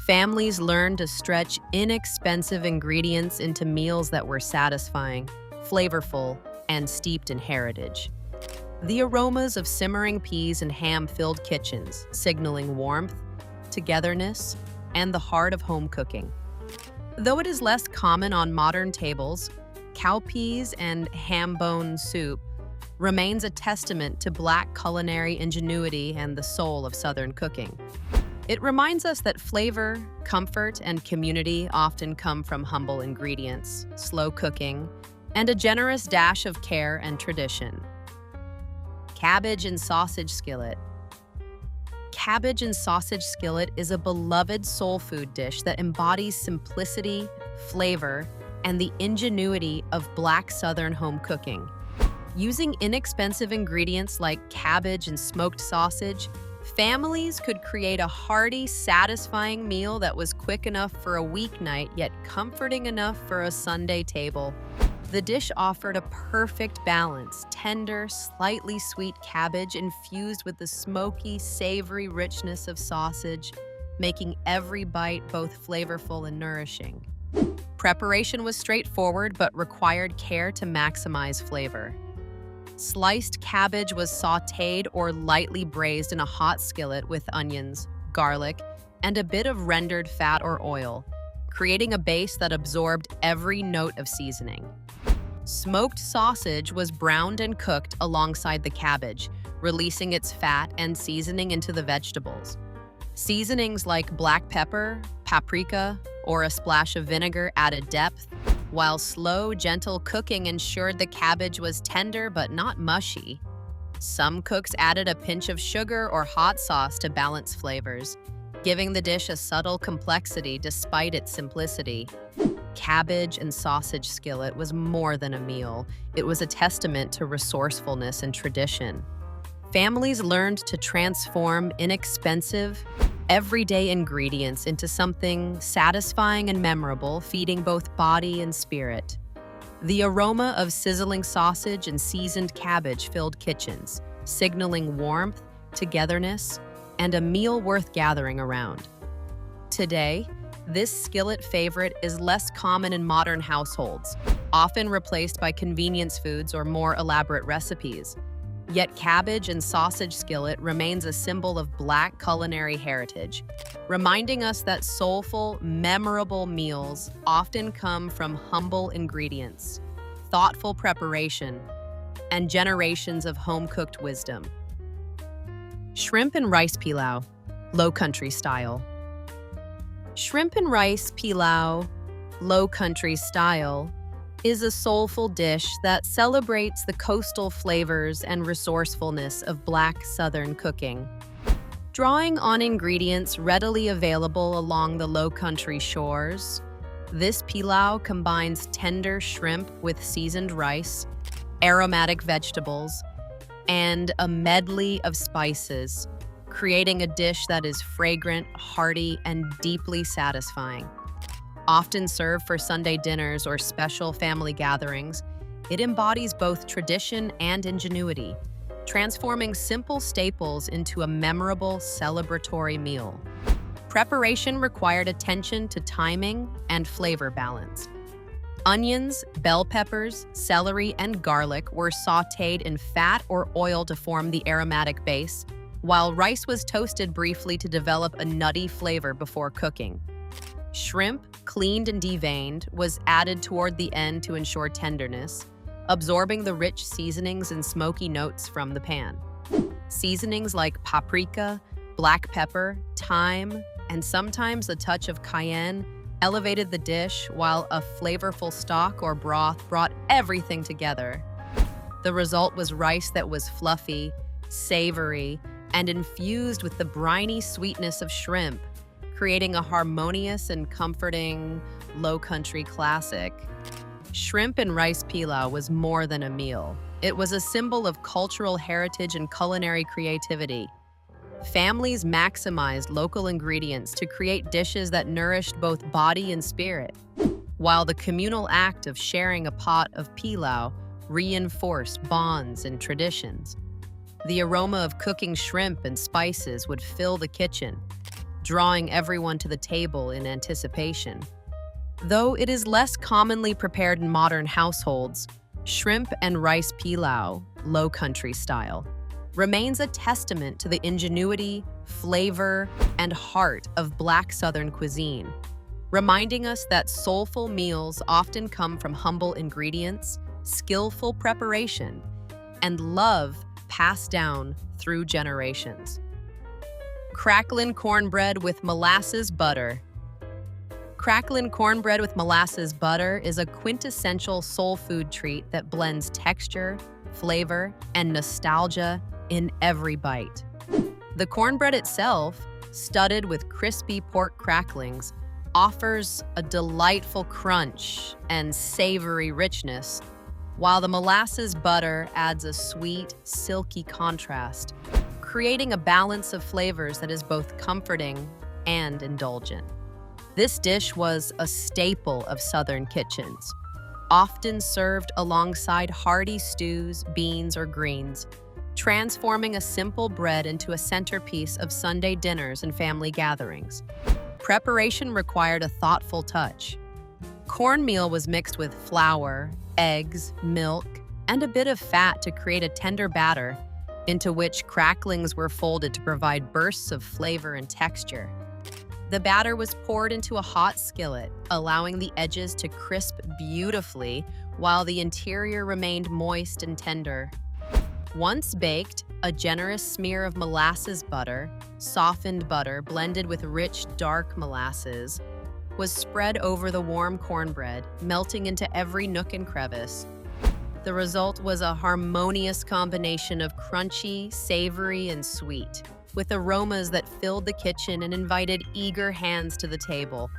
Families learned to stretch inexpensive ingredients into meals that were satisfying, flavorful, and steeped in heritage. The aromas of simmering peas and ham filled kitchens, signaling warmth, togetherness, and the heart of home cooking. Though it is less common on modern tables, cowpeas and ham bone soup remains a testament to Black culinary ingenuity and the soul of Southern cooking. It reminds us that flavor, comfort, and community often come from humble ingredients, slow cooking, and a generous dash of care and tradition. Cabbage and sausage skillet. Cabbage and sausage skillet is a beloved soul food dish that embodies simplicity, flavor, and the ingenuity of Black Southern home cooking. Using inexpensive ingredients like cabbage and smoked sausage, families could create a hearty, satisfying meal that was quick enough for a weeknight, yet comforting enough for a Sunday table. The dish offered a perfect balance: tender, slightly sweet cabbage infused with the smoky, savory richness of sausage, making every bite both flavorful and nourishing. Preparation was straightforward but required care to maximize flavor. Sliced cabbage was sautéed or lightly braised in a hot skillet with onions, garlic, and a bit of rendered fat or oil, creating a base that absorbed every note of seasoning. Smoked sausage was browned and cooked alongside the cabbage, releasing its fat and seasoning into the vegetables. Seasonings like black pepper, paprika, or a splash of vinegar added depth, while slow, gentle cooking ensured the cabbage was tender but not mushy. Some cooks added a pinch of sugar or hot sauce to balance flavors, giving the dish a subtle complexity despite its simplicity. Cabbage and sausage skillet was more than a meal. It was a testament to resourcefulness and tradition. Families learned to transform inexpensive, everyday ingredients into something satisfying and memorable, feeding both body and spirit. The aroma of sizzling sausage and seasoned cabbage filled kitchens, signaling warmth, togetherness, and a meal worth gathering around. Today, this skillet favorite is less common in modern households, often replaced by convenience foods or more elaborate recipes. Yet cabbage and sausage skillet remains a symbol of Black culinary heritage, reminding us that soulful, memorable meals often come from humble ingredients, thoughtful preparation, and generations of home-cooked wisdom. Shrimp and rice pilau, Low Country style. Shrimp and rice pilau, Low Country style, is a soulful dish that celebrates the coastal flavors and resourcefulness of Black Southern cooking. Drawing on ingredients readily available along the Low Country shores, this pilau combines tender shrimp with seasoned rice, aromatic vegetables, and a medley of spices, creating a dish that is fragrant, hearty, and deeply satisfying. Often served for Sunday dinners or special family gatherings, it embodies both tradition and ingenuity, transforming simple staples into a memorable, celebratory meal. Preparation required attention to timing and flavor balance. Onions, bell peppers, celery, and garlic were sautéed in fat or oil to form the aromatic base, while rice was toasted briefly to develop a nutty flavor before cooking. Shrimp, cleaned and deveined, was added toward the end to ensure tenderness, absorbing the rich seasonings and smoky notes from the pan. Seasonings like paprika, black pepper, thyme, and sometimes a touch of cayenne elevated the dish, while a flavorful stock or broth brought everything together. The result was rice that was fluffy, savory, and infused with the briny sweetness of shrimp, creating a harmonious and comforting low-country classic. Shrimp and rice pilau was more than a meal. It was a symbol of cultural heritage and culinary creativity. Families maximized local ingredients to create dishes that nourished both body and spirit, while the communal act of sharing a pot of pilau reinforced bonds and traditions. The aroma of cooking shrimp and spices would fill the kitchen, drawing everyone to the table in anticipation. Though it is less commonly prepared in modern households, shrimp and rice pilau, Low Country style, remains a testament to the ingenuity, flavor, and heart of Black Southern cuisine, reminding us that soulful meals often come from humble ingredients, skillful preparation, and love passed down through generations. Cracklin' cornbread with molasses butter. Cracklin' cornbread with molasses butter is a quintessential soul food treat that blends texture, flavor, and nostalgia in every bite. The cornbread itself, studded with crispy pork cracklings, offers a delightful crunch and savory richness, while the molasses butter adds a sweet, silky contrast, creating a balance of flavors that is both comforting and indulgent. This dish was a staple of Southern kitchens, often served alongside hearty stews, beans, or greens, transforming a simple bread into a centerpiece of Sunday dinners and family gatherings. Preparation required a thoughtful touch. Cornmeal was mixed with flour, eggs, milk, and a bit of fat to create a tender batter, into which cracklings were folded to provide bursts of flavor and texture. The batter was poured into a hot skillet, allowing the edges to crisp beautifully while the interior remained moist and tender. Once baked, a generous smear of molasses butter, softened butter blended with rich dark molasses, was spread over the warm cornbread, melting into every nook and crevice. The result was a harmonious combination of crunchy, savory, and sweet, with aromas that filled the kitchen and invited eager hands to the table.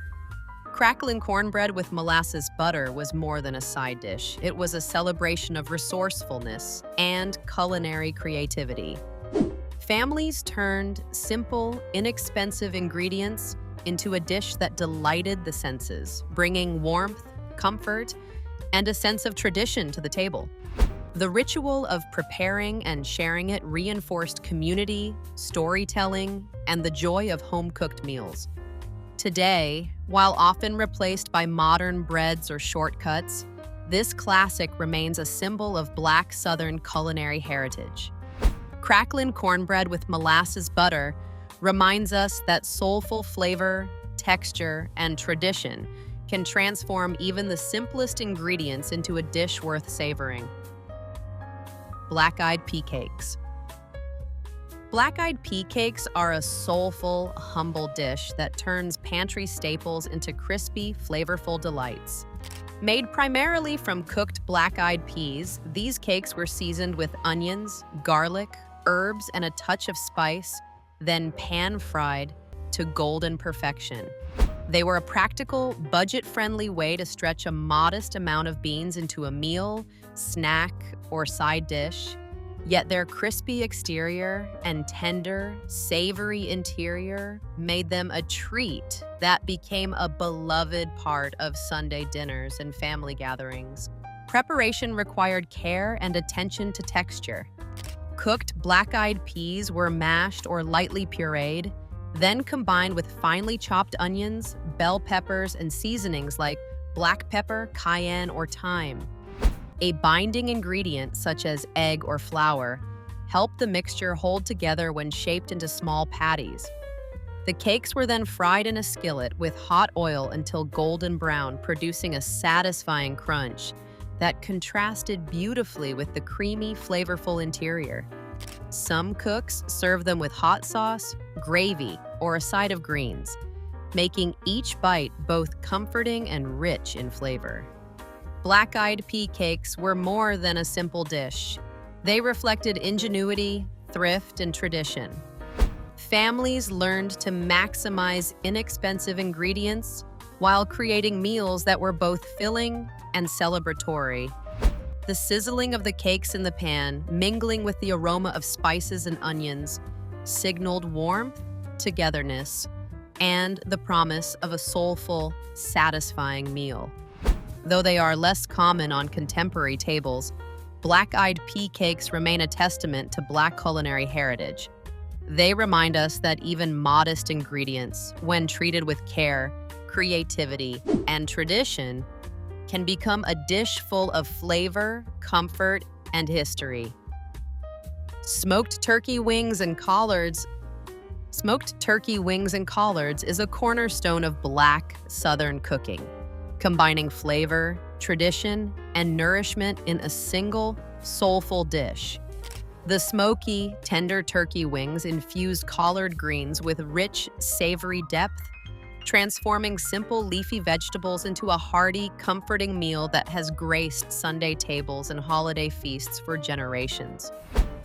Crackling cornbread with molasses butter was more than a side dish. It was a celebration of resourcefulness and culinary creativity. Families turned simple, inexpensive ingredients into a dish that delighted the senses, bringing warmth, comfort, and a sense of tradition to the table. The ritual of preparing and sharing it reinforced community, storytelling, and the joy of home-cooked meals. Today, while often replaced by modern breads or shortcuts, this classic remains a symbol of Black Southern culinary heritage. Cracklin' cornbread with molasses butter reminds us that soulful flavor, texture, and tradition can transform even the simplest ingredients into a dish worth savoring. Black-eyed pea cakes. Black-eyed pea cakes are a soulful, humble dish that turns pantry staples into crispy, flavorful delights. Made primarily from cooked black-eyed peas, these cakes were seasoned with onions, garlic, herbs, and a touch of spice, then pan-fried to golden perfection. They were a practical, budget-friendly way to stretch a modest amount of beans into a meal, snack, or side dish. Yet their crispy exterior and tender, savory interior made them a treat that became a beloved part of Sunday dinners and family gatherings. Preparation required care and attention to texture. Cooked black-eyed peas were mashed or lightly pureed, then combined with finely chopped onions, bell peppers, and seasonings like black pepper, cayenne, or thyme. A binding ingredient, such as egg or flour, helped the mixture hold together when shaped into small patties. The cakes were then fried in a skillet with hot oil until golden brown, producing a satisfying crunch that contrasted beautifully with the creamy, flavorful interior. Some cooks serve them with hot sauce, gravy, or a side of greens, making each bite both comforting and rich in flavor. Black-eyed pea cakes were more than a simple dish. They reflected ingenuity, thrift, and tradition. Families learned to maximize inexpensive ingredients while creating meals that were both filling and celebratory. The sizzling of the cakes in the pan, mingling with the aroma of spices and onions, signaled warmth, togetherness, and the promise of a soulful, satisfying meal. Though they are less common on contemporary tables, black-eyed pea cakes remain a testament to Black culinary heritage. They remind us that even modest ingredients, when treated with care, creativity, and tradition, can become a dish full of flavor, comfort, and history. Smoked turkey wings and collards is a cornerstone of Black Southern cooking, combining flavor, tradition, and nourishment in a single, soulful dish. The smoky, tender turkey wings infuse collard greens with rich, savory depth, transforming simple leafy vegetables into a hearty, comforting meal that has graced Sunday tables and holiday feasts for generations.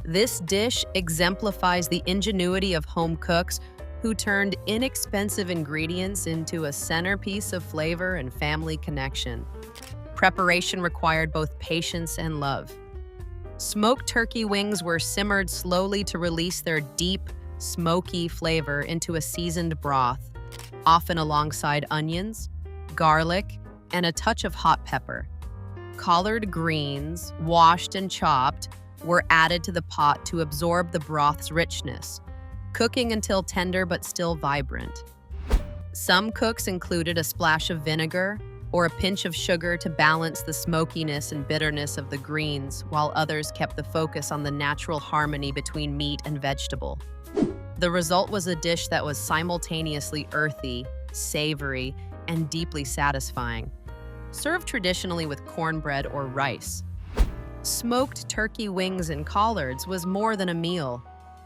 This dish exemplifies the ingenuity of home cooks who turned inexpensive ingredients into a centerpiece of flavor and family connection. Preparation required both patience and love. Smoked turkey wings were simmered slowly to release their deep, smoky flavor into a seasoned broth, often alongside onions, garlic, and a touch of hot pepper. Collard greens, washed and chopped, were added to the pot to absorb the broth's richness, cooking until tender but still vibrant. Some cooks included a splash of vinegar or a pinch of sugar to balance the smokiness and bitterness of the greens, while others kept the focus on the natural harmony between meat and vegetable. The result was a dish that was simultaneously earthy, savory, and deeply satisfying, served traditionally with cornbread or rice. Smoked turkey wings and collards was more than a meal.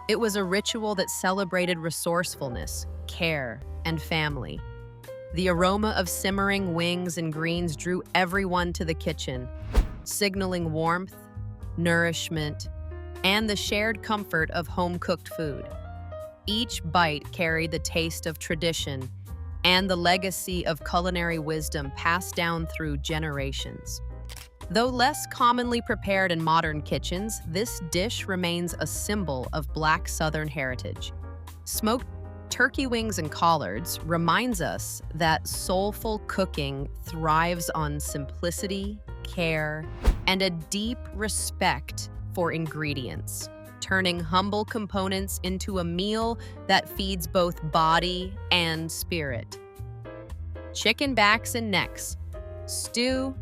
It was a ritual that celebrated resourcefulness, care, and family. The aroma of simmering wings and greens drew everyone to the kitchen, signaling warmth, nourishment, and the shared comfort of home-cooked food. Each bite carried the taste of tradition and the legacy of culinary wisdom passed down through generations. Though less commonly prepared in modern kitchens, this dish remains a symbol of Black Southern heritage. Smoked turkey wings and collards reminds us that soulful cooking thrives on simplicity, care, and a deep respect for ingredients, turning humble components into a meal that feeds both body and spirit. Chicken backs and necks stew.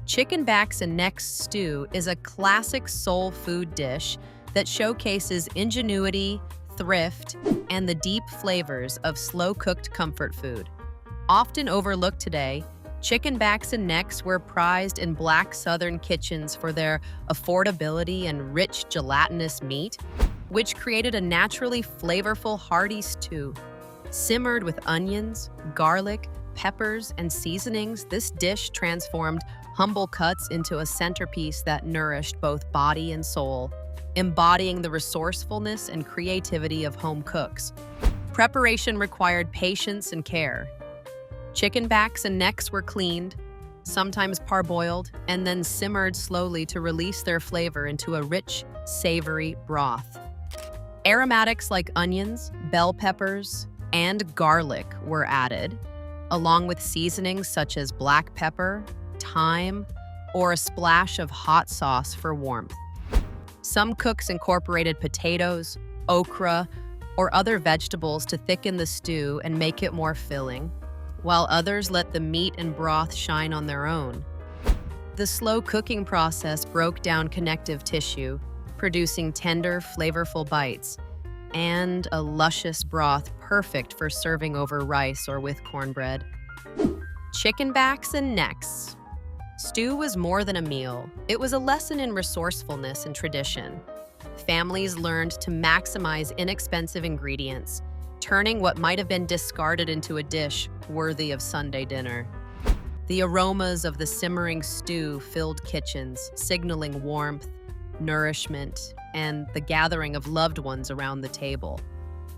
Chicken backs and necks stew is a classic soul food dish that showcases ingenuity, thrift, and the deep flavors of slow-cooked comfort food. Often overlooked today, chicken backs and necks were prized in Black Southern kitchens for their affordability and rich gelatinous meat, which created a naturally flavorful, hearty stew. Simmered with onions, garlic, peppers, and seasonings, this dish transformed humble cuts into a centerpiece that nourished both body and soul, embodying the resourcefulness and creativity of home cooks. Preparation required patience and care. Chicken backs and necks were cleaned, sometimes parboiled, and then simmered slowly to release their flavor into a rich, savory broth. Aromatics like onions, bell peppers, and garlic were added, along with seasonings such as black pepper, thyme, or a splash of hot sauce for warmth. Some cooks incorporated potatoes, okra, or other vegetables to thicken the stew and make it more filling. while others let the meat and broth shine on their own. The slow cooking process broke down connective tissue, producing tender, flavorful bites, and a luscious broth perfect for serving over rice or with cornbread. Chicken backs and necks. Stew was more than a meal. It was a lesson in resourcefulness and tradition. Families learned to maximize inexpensive ingredients, turning what might have been discarded into a dish worthy of Sunday dinner. The aromas of the simmering stew filled kitchens, signaling warmth, nourishment, and the gathering of loved ones around the table.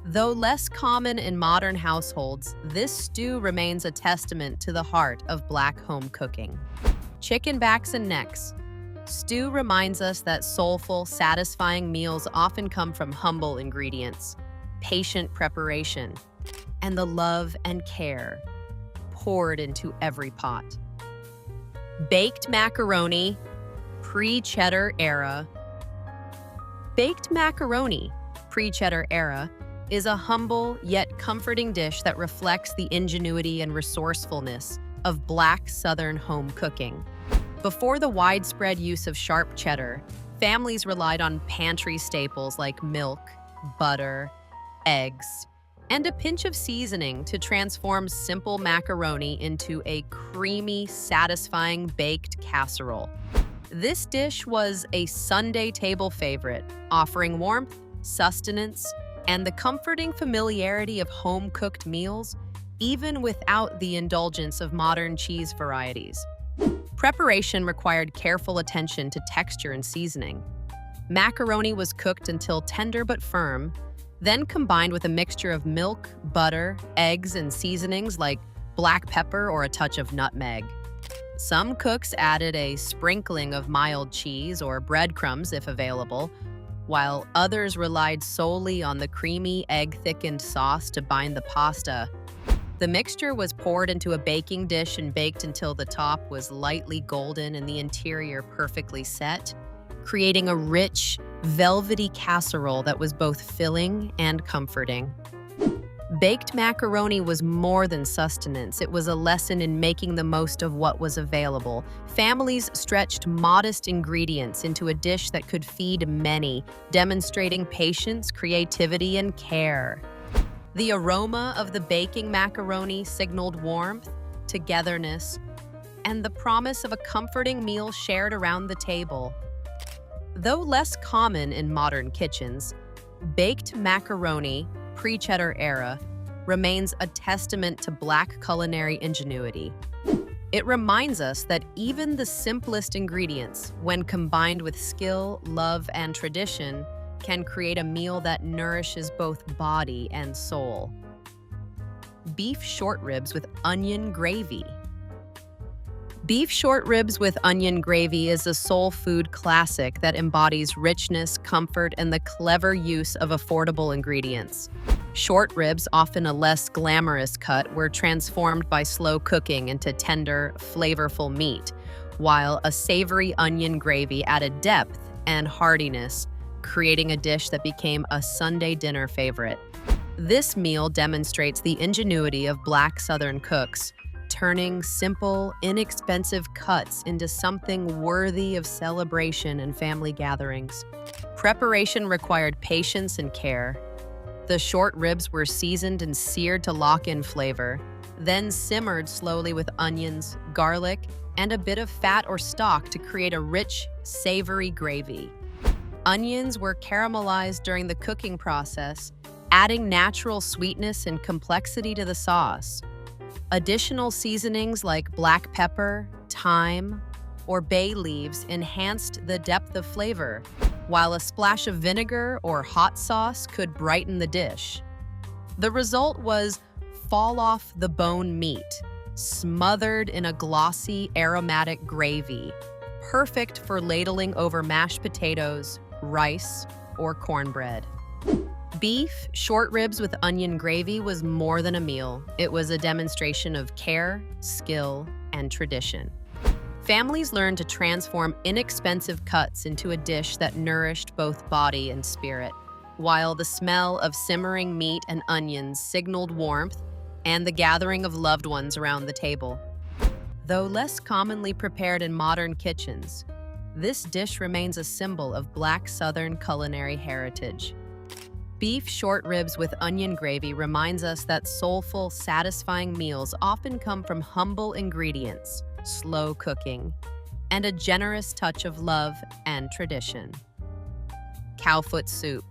Though less common in modern households, this stew remains a testament to the heart of Black home cooking. Chicken backs and necks. Stew reminds us that soulful, satisfying meals often come from humble ingredients, patient preparation, and the love and care poured into every pot. Baked macaroni, pre-cheddar era. Baked macaroni, pre-cheddar era, is a humble yet comforting dish that reflects the ingenuity and resourcefulness of Black Southern home cooking. Before the widespread use of sharp cheddar, families relied on pantry staples like milk, butter, eggs, and a pinch of seasoning to transform simple macaroni into a creamy, satisfying baked casserole. This dish was a Sunday table favorite, offering warmth, sustenance, and the comforting familiarity of home-cooked meals, even without the indulgence of modern cheese varieties. Preparation required careful attention to texture and seasoning. Macaroni was cooked until tender but firm, then combined with a mixture of milk, butter, eggs, and seasonings like black pepper or a touch of nutmeg. Some cooks added a sprinkling of mild cheese or breadcrumbs if available, while others relied solely on the creamy egg-thickened sauce to bind the pasta. The mixture was poured into a baking dish and baked until the top was lightly golden and the interior perfectly set, creating a rich, velvety casserole that was both filling and comforting. Baked macaroni was more than sustenance. It was a lesson in making the most of what was available. Families stretched modest ingredients into a dish that could feed many, demonstrating patience, creativity, and care. The aroma of the baking macaroni signaled warmth, togetherness, and the promise of a comforting meal shared around the table. Though less common in modern kitchens, baked macaroni, pre-cheddar era, remains a testament to Black culinary ingenuity. It reminds us that even the simplest ingredients, when combined with skill, love, and tradition, can create a meal that nourishes both body and soul. Beef short ribs with onion gravy. Beef short ribs with onion gravy is a soul food classic that embodies richness, comfort, and the clever use of affordable ingredients. Short ribs, often a less glamorous cut, were transformed by slow cooking into tender, flavorful meat, while a savory onion gravy added depth and heartiness, creating a dish that became a Sunday dinner favorite. This meal demonstrates the ingenuity of Black Southern cooks, turning simple, inexpensive cuts into something worthy of celebration and family gatherings. Preparation required patience and care. The short ribs were seasoned and seared to lock in flavor, then simmered slowly with onions, garlic, and a bit of fat or stock to create a rich, savory gravy. Onions were caramelized during the cooking process, adding natural sweetness and complexity to the sauce. Additional seasonings like black pepper, thyme, or bay leaves enhanced the depth of flavor, while a splash of vinegar or hot sauce could brighten the dish. The result was fall-off-the-bone meat, smothered in a glossy, aromatic gravy, perfect for ladling over mashed potatoes, rice, or cornbread. Beef short ribs with onion gravy was more than a meal. It was a demonstration of care, skill, and tradition. Families learned to transform inexpensive cuts into a dish that nourished both body and spirit. While the smell of simmering meat and onions signaled warmth, and the gathering of loved ones around the table. Though less commonly prepared in modern kitchens, this dish remains a symbol of Black Southern culinary heritage. Beef short ribs with onion gravy reminds us that soulful, satisfying meals often come from humble ingredients, slow cooking, and a generous touch of love and tradition. Cowfoot soup.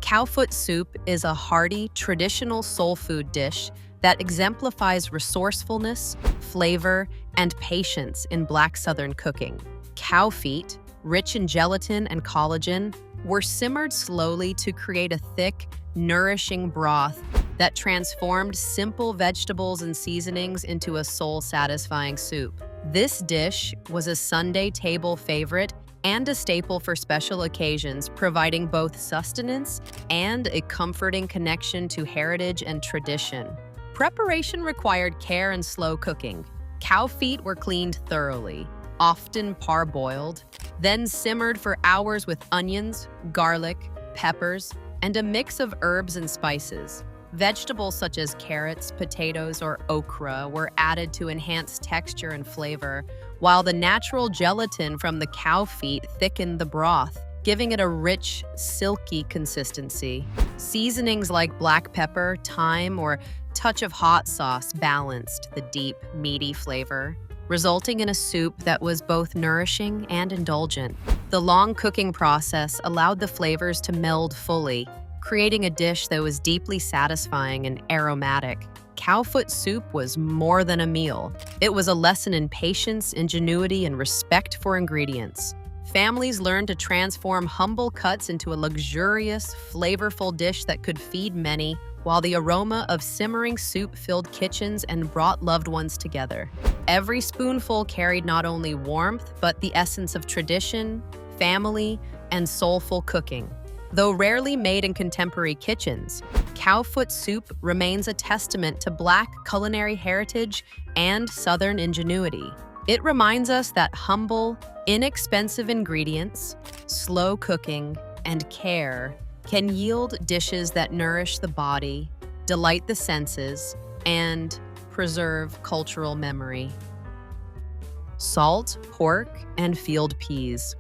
Cowfoot soup is a hearty, traditional soul food dish that exemplifies resourcefulness, flavor, and patience in Black Southern cooking. Cow feet, rich in gelatin and collagen, were simmered slowly to create a thick, nourishing broth that transformed simple vegetables and seasonings into a soul-satisfying soup. This dish was a Sunday table favorite and a staple for special occasions, providing both sustenance and a comforting connection to heritage and tradition. Preparation required care and slow cooking. Cow feet were cleaned thoroughly, often parboiled, then simmered for hours with onions, garlic, peppers, and a mix of herbs and spices. Vegetables such as carrots, potatoes, or okra were added to enhance texture and flavor, while the natural gelatin from the cow feet thickened the broth, giving it a rich, silky consistency. Seasonings like black pepper, thyme, or touch of hot sauce balanced the deep, meaty flavor, resulting in a soup that was both nourishing and indulgent. The long cooking process allowed the flavors to meld fully, creating a dish that was deeply satisfying and aromatic. Cowfoot soup was more than a meal. It was a lesson in patience, ingenuity, and respect for ingredients. Families learned to transform humble cuts into a luxurious, flavorful dish that could feed many, while the aroma of simmering soup filled kitchens and brought loved ones together. Every spoonful carried not only warmth, but the essence of tradition, family, and soulful cooking. Though rarely made in contemporary kitchens, cowfoot soup remains a testament to Black culinary heritage and Southern ingenuity. It reminds us that humble, inexpensive ingredients, slow cooking, and care can yield dishes that nourish the body, delight the senses, and preserve cultural memory. Salt, pork, and field peas.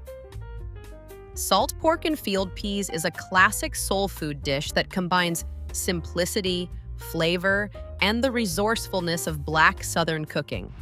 Salt pork and field peas is a classic soul food dish that combines simplicity, flavor, and the resourcefulness of Black Southern cooking.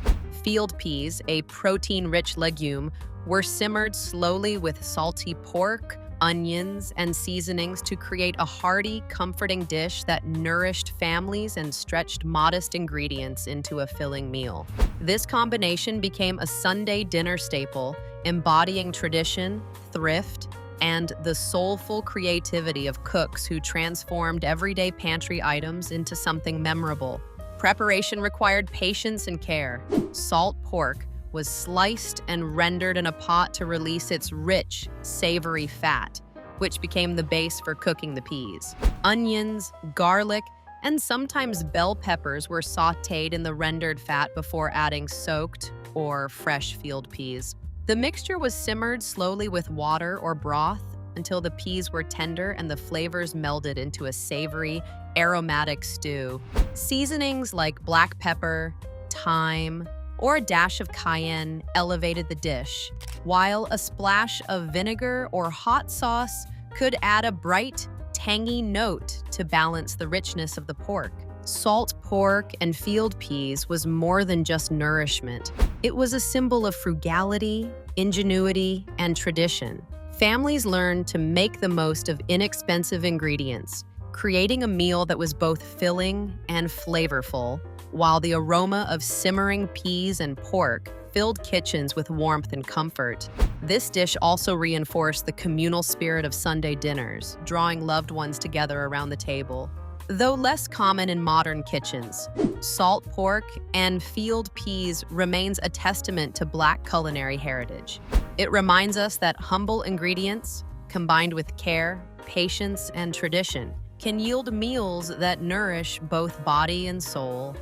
Field peas, a protein-rich legume, were simmered slowly with salty pork, onions, and seasonings to create a hearty, comforting dish that nourished families and stretched modest ingredients into a filling meal. This combination became a Sunday dinner staple, embodying tradition, thrift, and the soulful creativity of cooks who transformed everyday pantry items into something memorable. Preparation required patience and care. Salt pork was sliced and rendered in a pot to release its rich, savory fat, which became the base for cooking the peas. Onions, garlic, and sometimes bell peppers were sautéed in the rendered fat before adding soaked or fresh field peas. The mixture was simmered slowly with water or broth until the peas were tender and the flavors melded into a savory, aromatic stew. Seasonings like black pepper, thyme, or a dash of cayenne elevated the dish, while a splash of vinegar or hot sauce could add a bright, tangy note to balance the richness of the pork. Salt pork and field peas was more than just nourishment. It was a symbol of frugality, ingenuity, and tradition. Families learned to make the most of inexpensive ingredients, creating a meal that was both filling and flavorful, while the aroma of simmering peas and pork filled kitchens with warmth and comfort. This dish also reinforced the communal spirit of Sunday dinners, drawing loved ones together around the table. Though less common in modern kitchens, salt pork and field peas remains a testament to Black culinary heritage. It reminds us that humble ingredients, combined with care, patience, and tradition, can yield meals that nourish both body and soul.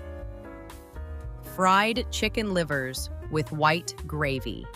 Fried chicken livers with white gravy.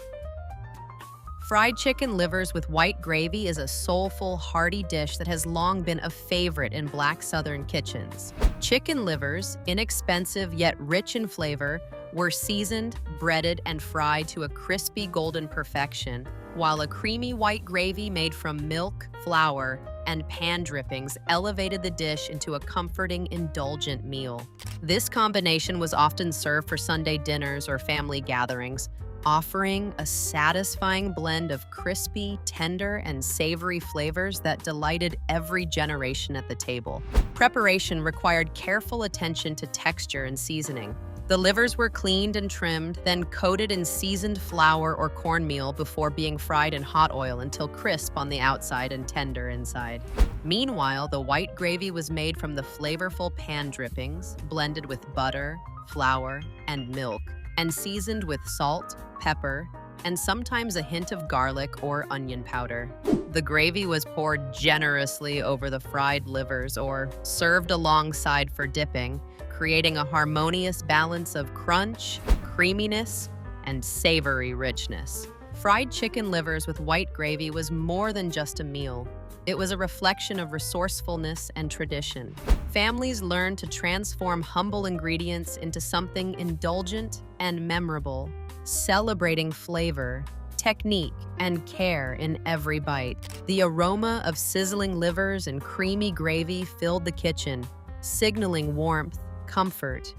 Fried chicken livers with white gravy is a soulful, hearty dish that has long been a favorite in Black Southern kitchens. Chicken livers, inexpensive yet rich in flavor, were seasoned, breaded, and fried to a crispy golden perfection, while a creamy white gravy made from milk, flour, and pan drippings elevated the dish into a comforting, indulgent meal. This combination was often served for Sunday dinners or family gatherings, offering a satisfying blend of crispy, tender, and savory flavors that delighted every generation at the table. Preparation required careful attention to texture and seasoning. The livers were cleaned and trimmed, then coated in seasoned flour or cornmeal before being fried in hot oil until crisp on the outside and tender inside. Meanwhile, the white gravy was made from the flavorful pan drippings, blended with butter, flour, and milk, and seasoned with salt, pepper, and sometimes a hint of garlic or onion powder. The gravy was poured generously over the fried livers or served alongside for dipping, creating a harmonious balance of crunch, creaminess, and savory richness. Fried chicken livers with white gravy was more than just a meal. It was a reflection of resourcefulness and tradition. Families learned to transform humble ingredients into something indulgent and memorable, celebrating flavor, technique, and care in every bite. The aroma of sizzling livers and creamy gravy filled the kitchen, signaling warmth, comfort,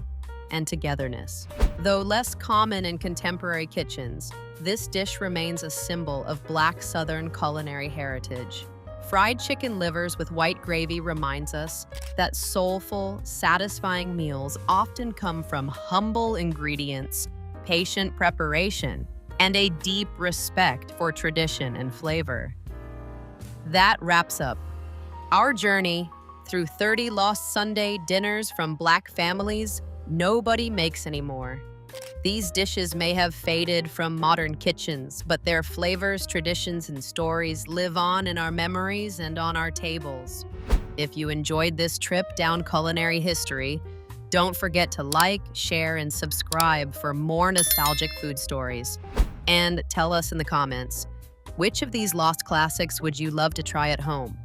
and togetherness. Though less common in contemporary kitchens, this dish remains a symbol of Black Southern culinary heritage. Fried chicken livers with white gravy reminds us that soulful, satisfying meals often come from humble ingredients, patient preparation, and a deep respect for tradition and flavor. That wraps up our journey through 30 lost Sunday dinners from Black families nobody makes anymore. These dishes may have faded from modern kitchens, but their flavors, traditions, and stories live on in our memories and on our tables. If you enjoyed this trip down culinary history, don't forget to like, share, and subscribe for more nostalgic food stories. And tell us in the comments, which of these lost classics would you love to try at home?